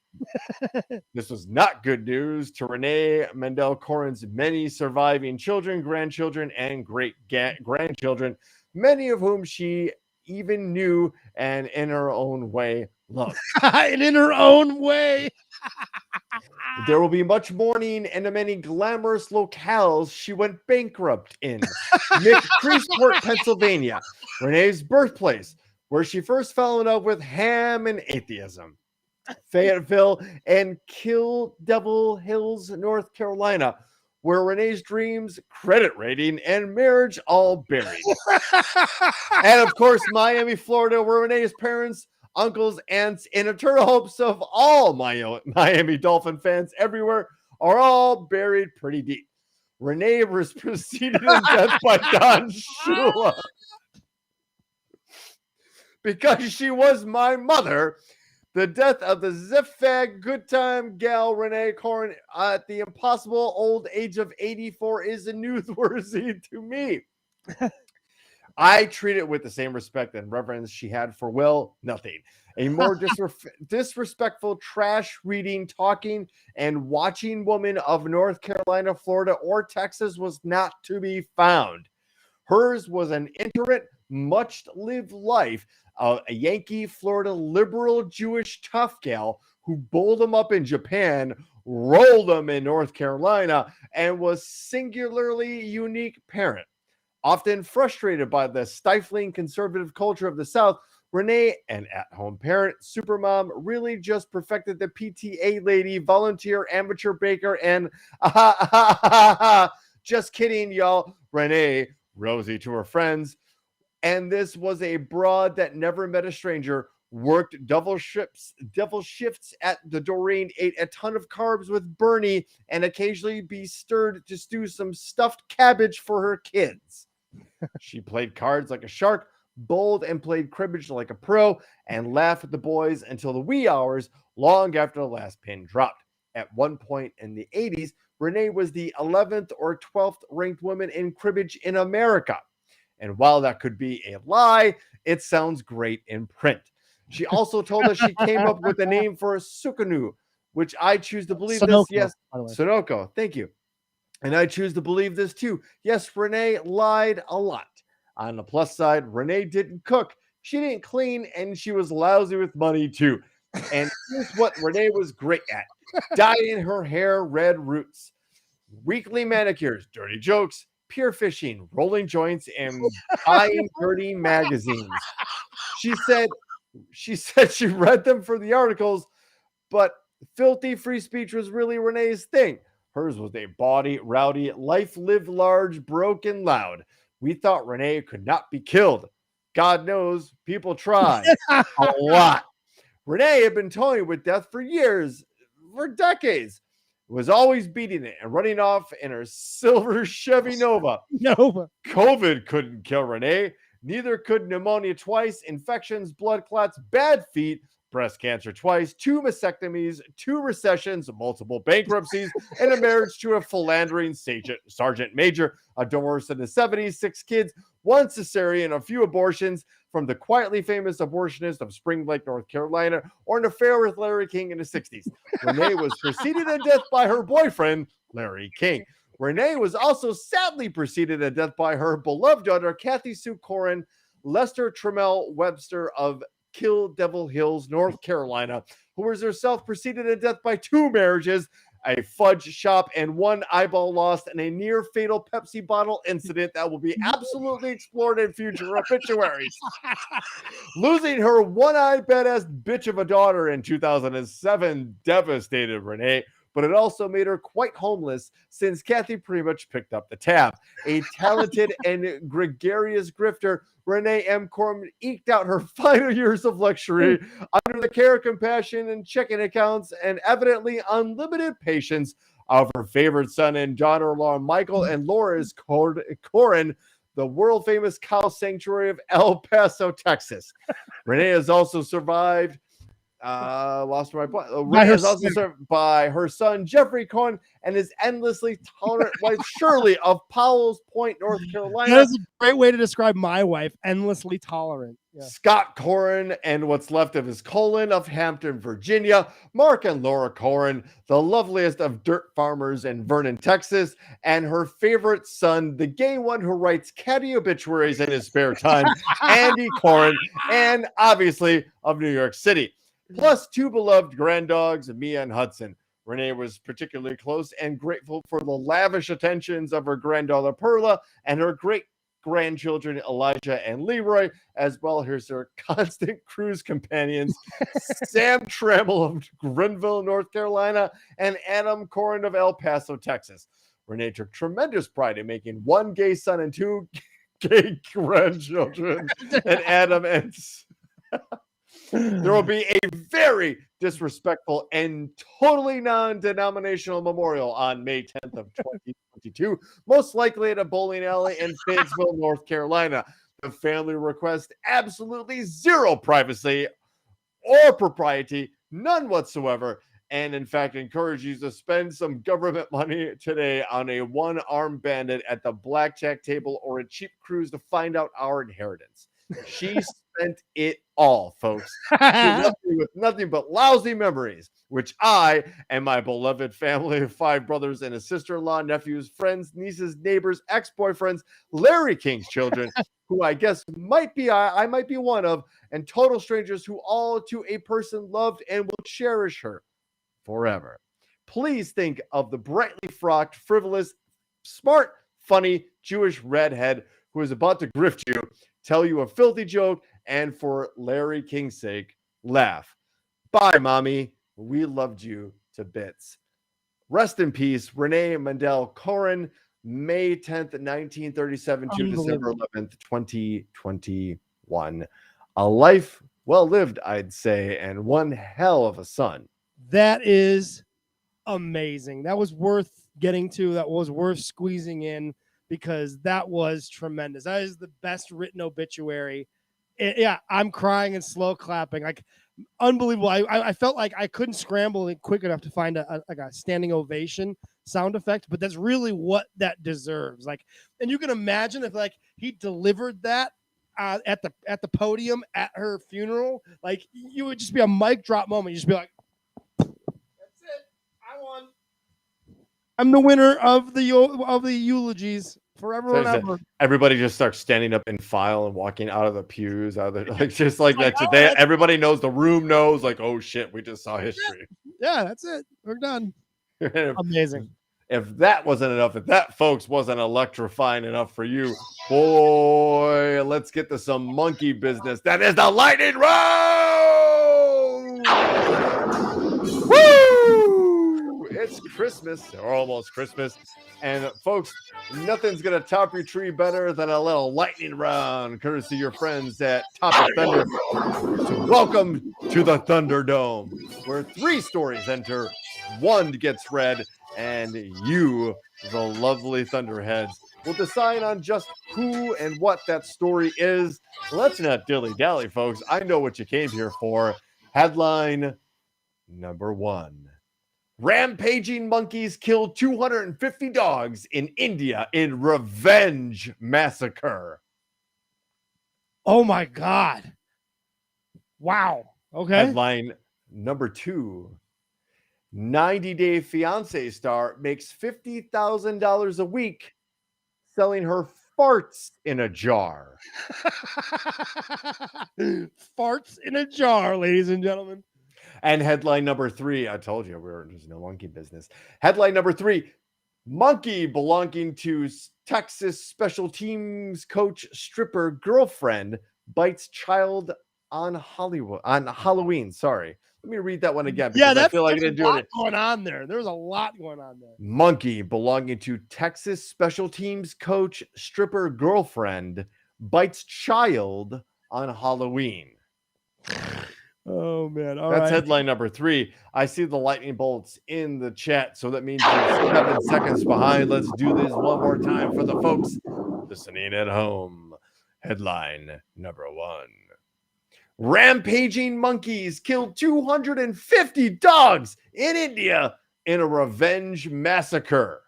This was not good news to Renee Mandel Corin's many surviving children, grandchildren, and great-grandchildren, many of whom she even knew and in her own way loved. And in her own way. There will be much mourning and the many glamorous locales she went bankrupt in. McCreesport, Pennsylvania, Renee's birthplace, where she first fell in love with ham and atheism. Fayetteville and Kill Devil Hills, North Carolina, where Renee's dreams, credit rating, and marriage all buried. And of course, Miami, Florida, where Renee's parents, uncles, aunts, and eternal hopes of all Miami Dolphin fans everywhere are all buried pretty deep. Renee was preceded in death by Don Shula. Because she was my mother, the death of the Ziffag good time gal Renee Corin at the impossible old age of 84 is newsworthy to me. I treat it with the same respect and reverence she had for Will. Nothing. A more disrespectful, trash reading, talking, and watching woman of North Carolina, Florida, or Texas was not to be found. Hers was an iterate, much-lived life, a Yankee, Florida, liberal, Jewish tough gal who bowled them up in Japan, rolled them in North Carolina, and was singularly unique parent. Often frustrated by the stifling conservative culture of the South, Renee, an at-home parent, supermom, really just perfected the PTA lady, volunteer, amateur baker, and just kidding, y'all. Renee, Rosie to her friends. And this was a broad that never met a stranger, worked double shifts at the Doreen, ate a ton of carbs with Bernie, and occasionally be stirred to stew some stuffed cabbage for her kids. She played cards like a shark, bowled and played cribbage like a pro, and laughed at the boys until the wee hours, long after the last pin dropped. At one point in the 80s, Renee was the 11th or 12th ranked woman in cribbage in America. And while that could be a lie, it sounds great in print. She also told us she came up with the name for Sukunu, which I choose to believe Sudoku, this. Yes, Sudoku. Thank you. And I choose to believe this too. Yes, Renee lied a lot. On the plus side, Renee didn't cook, she didn't clean, and she was lousy with money too. And here's what Renee was great at: dyeing her hair red roots, weekly manicures, dirty jokes, pier fishing, rolling joints, and buying dirty magazines. She said she read them for the articles, but filthy free speech was really Renee's thing. Hers was a bawdy, rowdy, life lived large, broken loud. We thought Renee could not be killed. God knows, people try a lot. Renee had been toying with death for years, for decades. Was always beating it and running off in her silver Chevy Nova. COVID couldn't kill Renee. Neither could pneumonia twice, infections, blood clots, bad feet, breast cancer twice, 2 mastectomies, 2 recessions, multiple bankruptcies, and a marriage to a philandering sergeant major, a divorce in the 70s, 6 kids, one cesarean, a few abortions from the quietly famous abortionist of Spring Lake, North Carolina, or an affair with Larry King in the 60s. Renee was preceded at death by her boyfriend, Larry King. Renee was also sadly preceded at death by her beloved daughter, Kathy Sue Corin, Lester Trammell Webster of Kill Devil Hills, North Carolina, who was herself preceded at death by 2 marriages, a fudge shop, and 1 eyeball lost in a near fatal Pepsi bottle incident that will be absolutely explored in future obituaries. Losing her one-eyed badass bitch of a daughter in 2007 devastated Renee, but it also made her quite homeless since Kathy pretty much picked up the tab. A talented and gregarious grifter, Renee M. Corman eked out her final years of luxury under the care, compassion, and checking accounts, and evidently unlimited patience of her favorite son and daughter-in-law, Michael and Loris Corin, the world-famous cow sanctuary of El Paso, Texas. Renee has also survived lost my point. Renee is also served by her son Jeffrey Cohen and his endlessly tolerant wife Shirley of Powell's Point, North Carolina. That is a great way to describe my wife, endlessly tolerant. Yeah. Scott Corin and what's left of his colon of Hampton, Virginia. Mark and Laura Corin, the loveliest of dirt farmers in Vernon, Texas, and her favorite son, the gay one who writes catty obituaries in his spare time, Andy Corin, and obviously of New York City. Plus 2 beloved granddogs, Mia and Hudson. Renee was particularly close and grateful for the lavish attentions of her granddaughter Perla and her great-grandchildren Elijah and Leroy, as well as her constant cruise companions, Sam Trammell of Grenville, North Carolina, and Adam Corin of El Paso, Texas. Renee took tremendous pride in making 1 gay son and 2 gay grandchildren, and Adam and... There will be a very disrespectful and totally non-denominational memorial on May 10th of 2022, most likely at a bowling alley in Fayetteville, North Carolina. The family requests absolutely 0 privacy or propriety, none whatsoever, and in fact encourage you to spend some government money today on a 1-armed bandit at the blackjack table or a cheap cruise to find out our inheritance. She spent it all, folks. With nothing but lousy memories, which I and my beloved family of 5 brothers and a sister-in-law, nephews, friends, nieces, neighbors, ex-boyfriends, Larry King's children, who I guess I might be one of, and total strangers who all to a person loved and will cherish her forever. Please think of the brightly frocked, frivolous, smart, funny Jewish redhead who is about to grift you, tell you a filthy joke, and for Larry King's sake, laugh. Bye, Mommy. We loved you to bits. Rest in peace, Renee Mandel Corin, May 10th, 1937 to December 11th, 2021. A life well lived, I'd say, and one hell of a son. That is amazing. That was worth getting to. That was worth squeezing in, because that was tremendous. That is the best written obituary. Yeah, I'm crying and slow clapping. Like, unbelievable. I felt like I couldn't scramble it quick enough to find a standing ovation sound effect, but that's really what that deserves. Like, and you can imagine if like he delivered that at the podium at her funeral, like you would just be a mic drop moment. You just be like, that's it. I won. I'm the winner of the eulogies forever and ever. Everybody just starts standing up in file and walking out of the pews, just like that. Today, everybody knows, the room knows, like, oh shit, we just saw history. Yeah, that's it. We're done. Amazing. If that wasn't enough, if that, folks, wasn't electrifying enough for you, boy, let's get to some monkey business. That is the lightning round. Woo! It's Christmas, or almost Christmas, and folks, nothing's gonna top your tree better than a little lightning round, courtesy of your friends at Topic Thunder. So welcome to the Thunderdome, where 3 stories enter, 1 gets read, and you, the lovely Thunderheads, will decide on just who and what that story is. Let's not dilly-dally, folks. I know what you came here for. Headline number 1. Rampaging monkeys kill 250 dogs in India in revenge massacre. Oh my God. Wow. Okay. Headline number 2. 90 Day Fiance star makes $50,000 a week selling her farts in a jar. Farts in a jar, ladies and gentlemen. And headline number 3, I told you there's no monkey business. Headline number 3, monkey belonging to Texas special teams coach stripper girlfriend bites child on Halloween. Sorry. Let me read that one again because I feel like I didn't do it. Going on there. There's a lot going on there. Monkey belonging to Texas special teams coach stripper girlfriend bites child on Halloween. Oh man. That's headline number 3. I see the lightning bolts in the chat, so that means you're 7 seconds behind. Let's do this one more time for the folks listening at home. Headline number 1. Rampaging monkeys killed 250 dogs in India in a revenge massacre.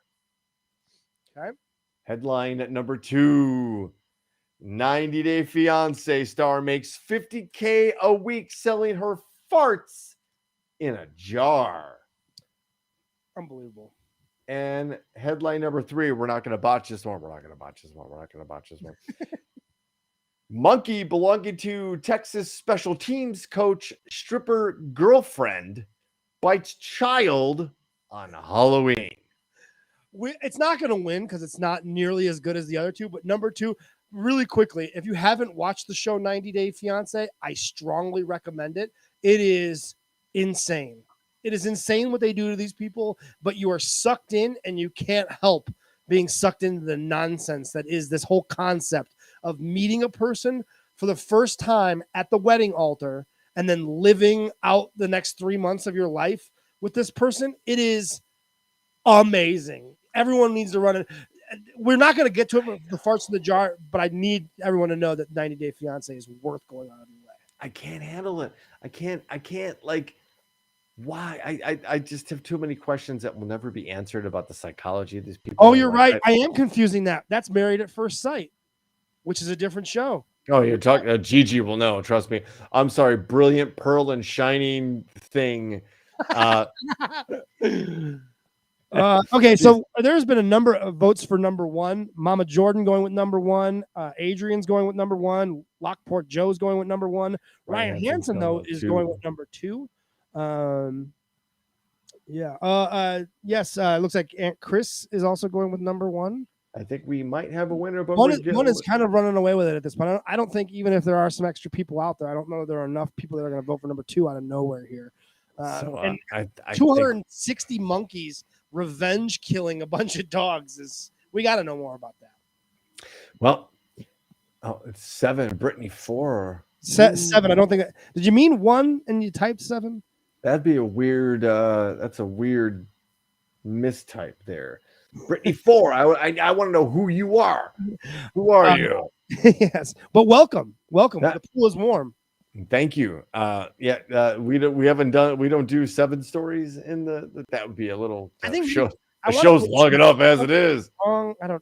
Okay. Headline number 2. 90 Day Fiance star makes $50K a week selling her farts in a jar. Unbelievable. And headline number 3, we're not going to botch this one. Monkey belonging to Texas special teams coach stripper girlfriend bites child on Halloween. It's not going to win because it's not nearly as good as the other two. But number 2, really quickly, if you haven't watched the show 90 Day Fiance, I strongly recommend it. It is insane. It is insane what they do to these people, but you are sucked in and you can't help being sucked into the nonsense that is this whole concept of meeting a person for the first time at the wedding altar and then living out the next 3 months of your life with this person. It is amazing. Everyone needs to run it. We're not going to get to it with the farts in the jar, but I need everyone to know that 90 Day Fiance is worth going on anyway. I can't handle it. I can't like, why? I just have too many questions that will never be answered about the psychology of these people. Oh, you're right. I am confusing that. That's Married at First Sight, which is a different show. Oh, you're talking. Gigi will know. Trust me. I'm sorry. Brilliant pearl and shining thing. Okay, so there's been a number of votes for number 1. Mama Jordan going with number 1. Adrian's going with number 1. Lockport Joe's going with number 1. Ryan Hansen, though, is going with number 2. Yes. Looks like Aunt Chris is also going with number 1. I think we might have a winner, but one is kind of running away with it at this point. I don't think even if there are some extra people out there, I don't know there are enough people that are going to vote for number 2 out of nowhere here. I 260 monkeys revenge killing a bunch of dogs we got to know more about that. Well, it's 7. Brittany 4. 7. I don't think. Did you mean 1 and you typed 7? That'd be a weird. That's a weird mistype there. Brittany 4. I want to know who you are. Who are you? Yes, but welcome. The pool is warm. Thank you. We don't do 7 stories in that would be a little. I think show. The show's long enough as it is. I don't know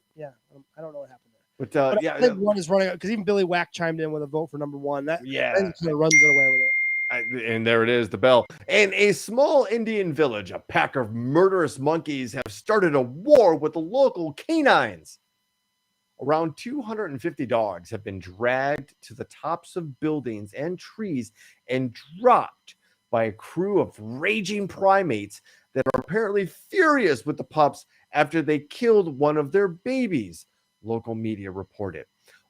what happened there. But I think 1 is running out because even Billy Wack chimed in with a vote for number 1. That kind of runs it away with it. And there it is, the bell. In a small Indian village, a pack of murderous monkeys have started a war with the local canines. Around 250 dogs have been dragged to the tops of buildings and trees and dropped by a crew of raging primates that are apparently furious with the pups after they killed one of their babies, local media reported.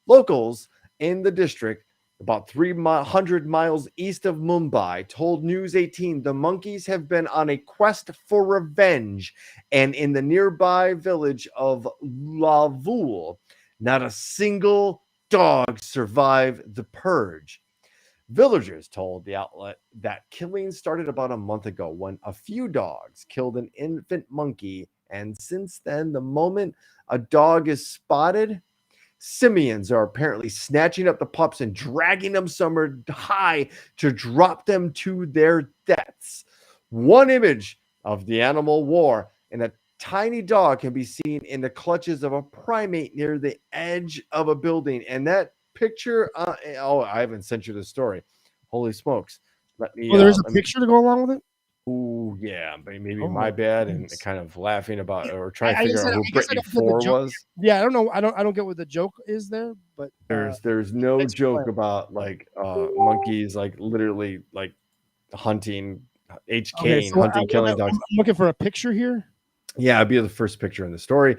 Locals in the district, about 300 miles east of Mumbai, told News 18 the monkeys have been on a quest for revenge, and in the nearby village of Lavul, not a single dog survived the purge. Villagers told the outlet that killing started about a month ago when a few dogs killed an infant monkey, and since then, the moment a dog is spotted, simians are apparently snatching up the pups and dragging them somewhere high to drop them to their deaths. One image of the animal war, and a tiny dog can be seen in the clutches of a primate near the edge of a building, and that picture. I haven't sent you the story. Holy smokes. Let me. Oh, there's a let me- picture to go along with it. Oh yeah, but maybe Oh, my bad, and goodness. kind of laughing about or trying to I figure guess out who I guess I Brittany don't get the Four joke. was. Yeah, I don't know. I don't get what the joke is there, but There's no thanks for joke playing. about like monkeys like literally like hunting Okay, Kane, so hunting, killing dogs. I'm looking for a picture here. Yeah, it'd be the first picture in the story.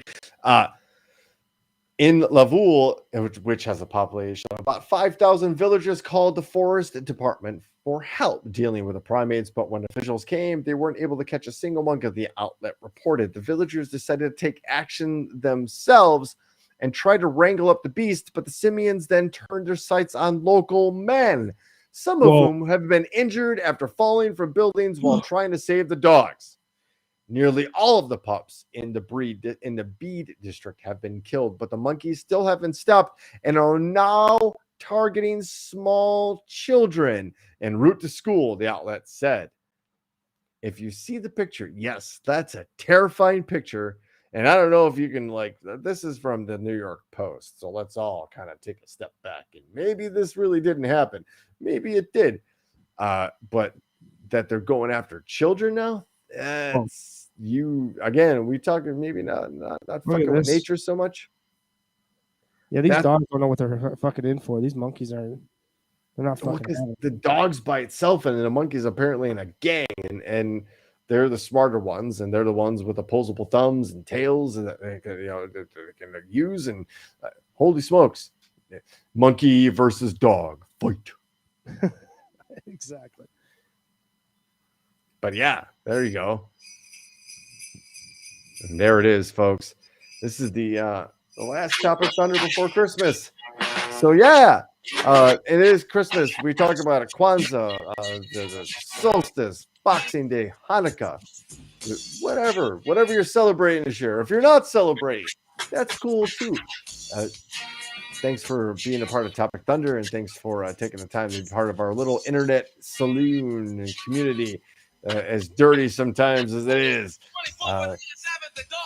In Lavul, which has a population of about 5,000 villagers, called the forest department for help dealing with the primates. But when officials came, they weren't able to catch a single monkey, the outlet reported. The villagers decided to take action themselves and try to wrangle up the beast, but the simians then turned their sights on local men, some of whom have been injured after falling from buildings while trying to save the dogs. Nearly all of the pups in the Bede district have been killed, but the monkeys still haven't stopped and are now targeting small children en route to school, the outlet said. If you see the picture, yes, that's a terrifying picture. And I don't know if you can, like, this is from the New York Post. So let's all kind of take a step back. And maybe this really didn't happen. Maybe it did. But that they're going after children now, it's you again. We talking maybe not fucking with nature so much. Yeah, these dogs don't know what they're fucking in for. These monkeys are. They're not fucking. The dogs by itself and the monkeys apparently in a gang, and they're the smarter ones, and they're the ones with opposable thumbs and tails, and that they can use. And holy smokes, monkey versus dog fight. Exactly. But yeah, there you go. And there it is, folks. This is the last Topic Thunder before Christmas. So yeah, it is Christmas. We talked about it, Kwanzaa, the solstice, Boxing Day, Hanukkah, whatever you're celebrating this year. If you're not celebrating, that's cool too. Thanks for being a part of Topic Thunder, and thanks for taking the time to be part of our little internet saloon and community. As dirty sometimes as it is.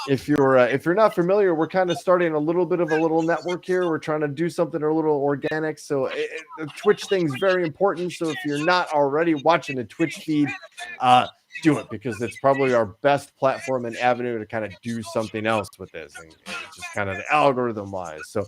If you're not familiar, we're kind of starting a little bit of a little network here. We're trying to do something a little organic. So the Twitch thing's very important. So if you're not already watching the Twitch feed, do it, because it's probably our best platform and avenue to kind of do something else with this, and just kind of the algorithm wise. So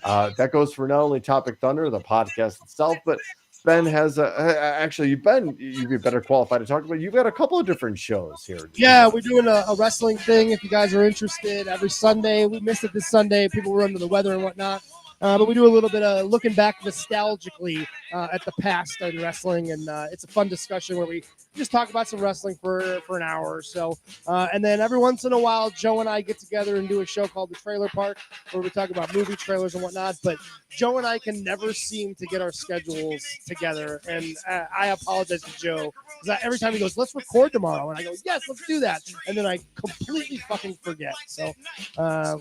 that goes for not only Topic Thunder, the podcast itself, but Ben has actually, Ben, you'd be better qualified to talk about. You've got a couple of different shows here. Yeah, we're doing a wrestling thing. If you guys are interested, every Sunday. We missed it this Sunday. People were under the weather and whatnot. But we do a little bit of looking back nostalgically at the past in wrestling, and it's a fun discussion where we just talk about some wrestling for an hour or so. And then every once in a while, Joe and I get together and do a show called The Trailer Park, where we talk about movie trailers and whatnot. But Joe and I can never seem to get our schedules together, and I apologize to Joe, because every time he goes, "Let's record tomorrow," and I go, "Yes, let's do that," and then I completely fucking forget. So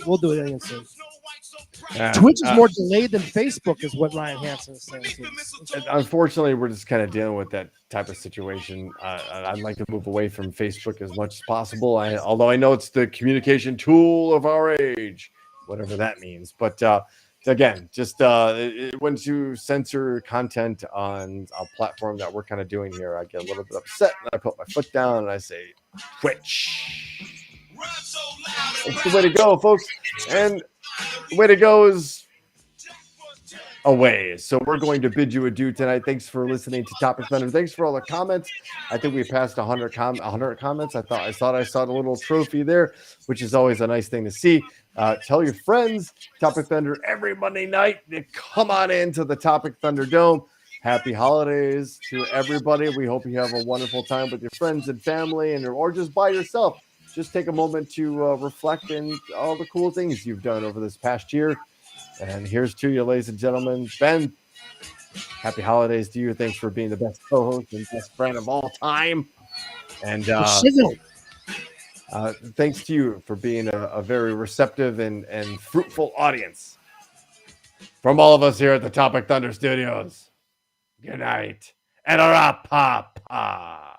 we'll do it again soon. Twitch is more delayed than Facebook, is what Ryan Hansen is saying. Unfortunately, we're just kind of dealing with that type of situation. I'd like to move away from Facebook as much as possible. Although I know it's the communication tool of our age, whatever that means. But again, just when you censor content on a platform that we're kind of doing here, I get a little bit upset, and I put my foot down and I say, Twitch. It's the way to go, folks. And the way to go is away. So we're going to bid you adieu tonight. Thanks for listening to Topic Thunder. Thanks for all the comments. I think we passed 100 comments. I thought I saw the little trophy there, which is always a nice thing to see. Tell your friends, Topic Thunder every Monday night. Come on into the Topic Thunder Dome. Happy holidays to everybody. We hope you have a wonderful time with your friends and family, or just by yourself. Just take a moment to reflect on all the cool things you've done over this past year. And here's to you, ladies and gentlemen. Ben, happy holidays to you. Thanks for being the best co-host and best friend of all time. And thanks to you for being a very receptive and fruitful audience. From all of us here at the Topic Thunder Studios, good night. And a-ra-pa-pa.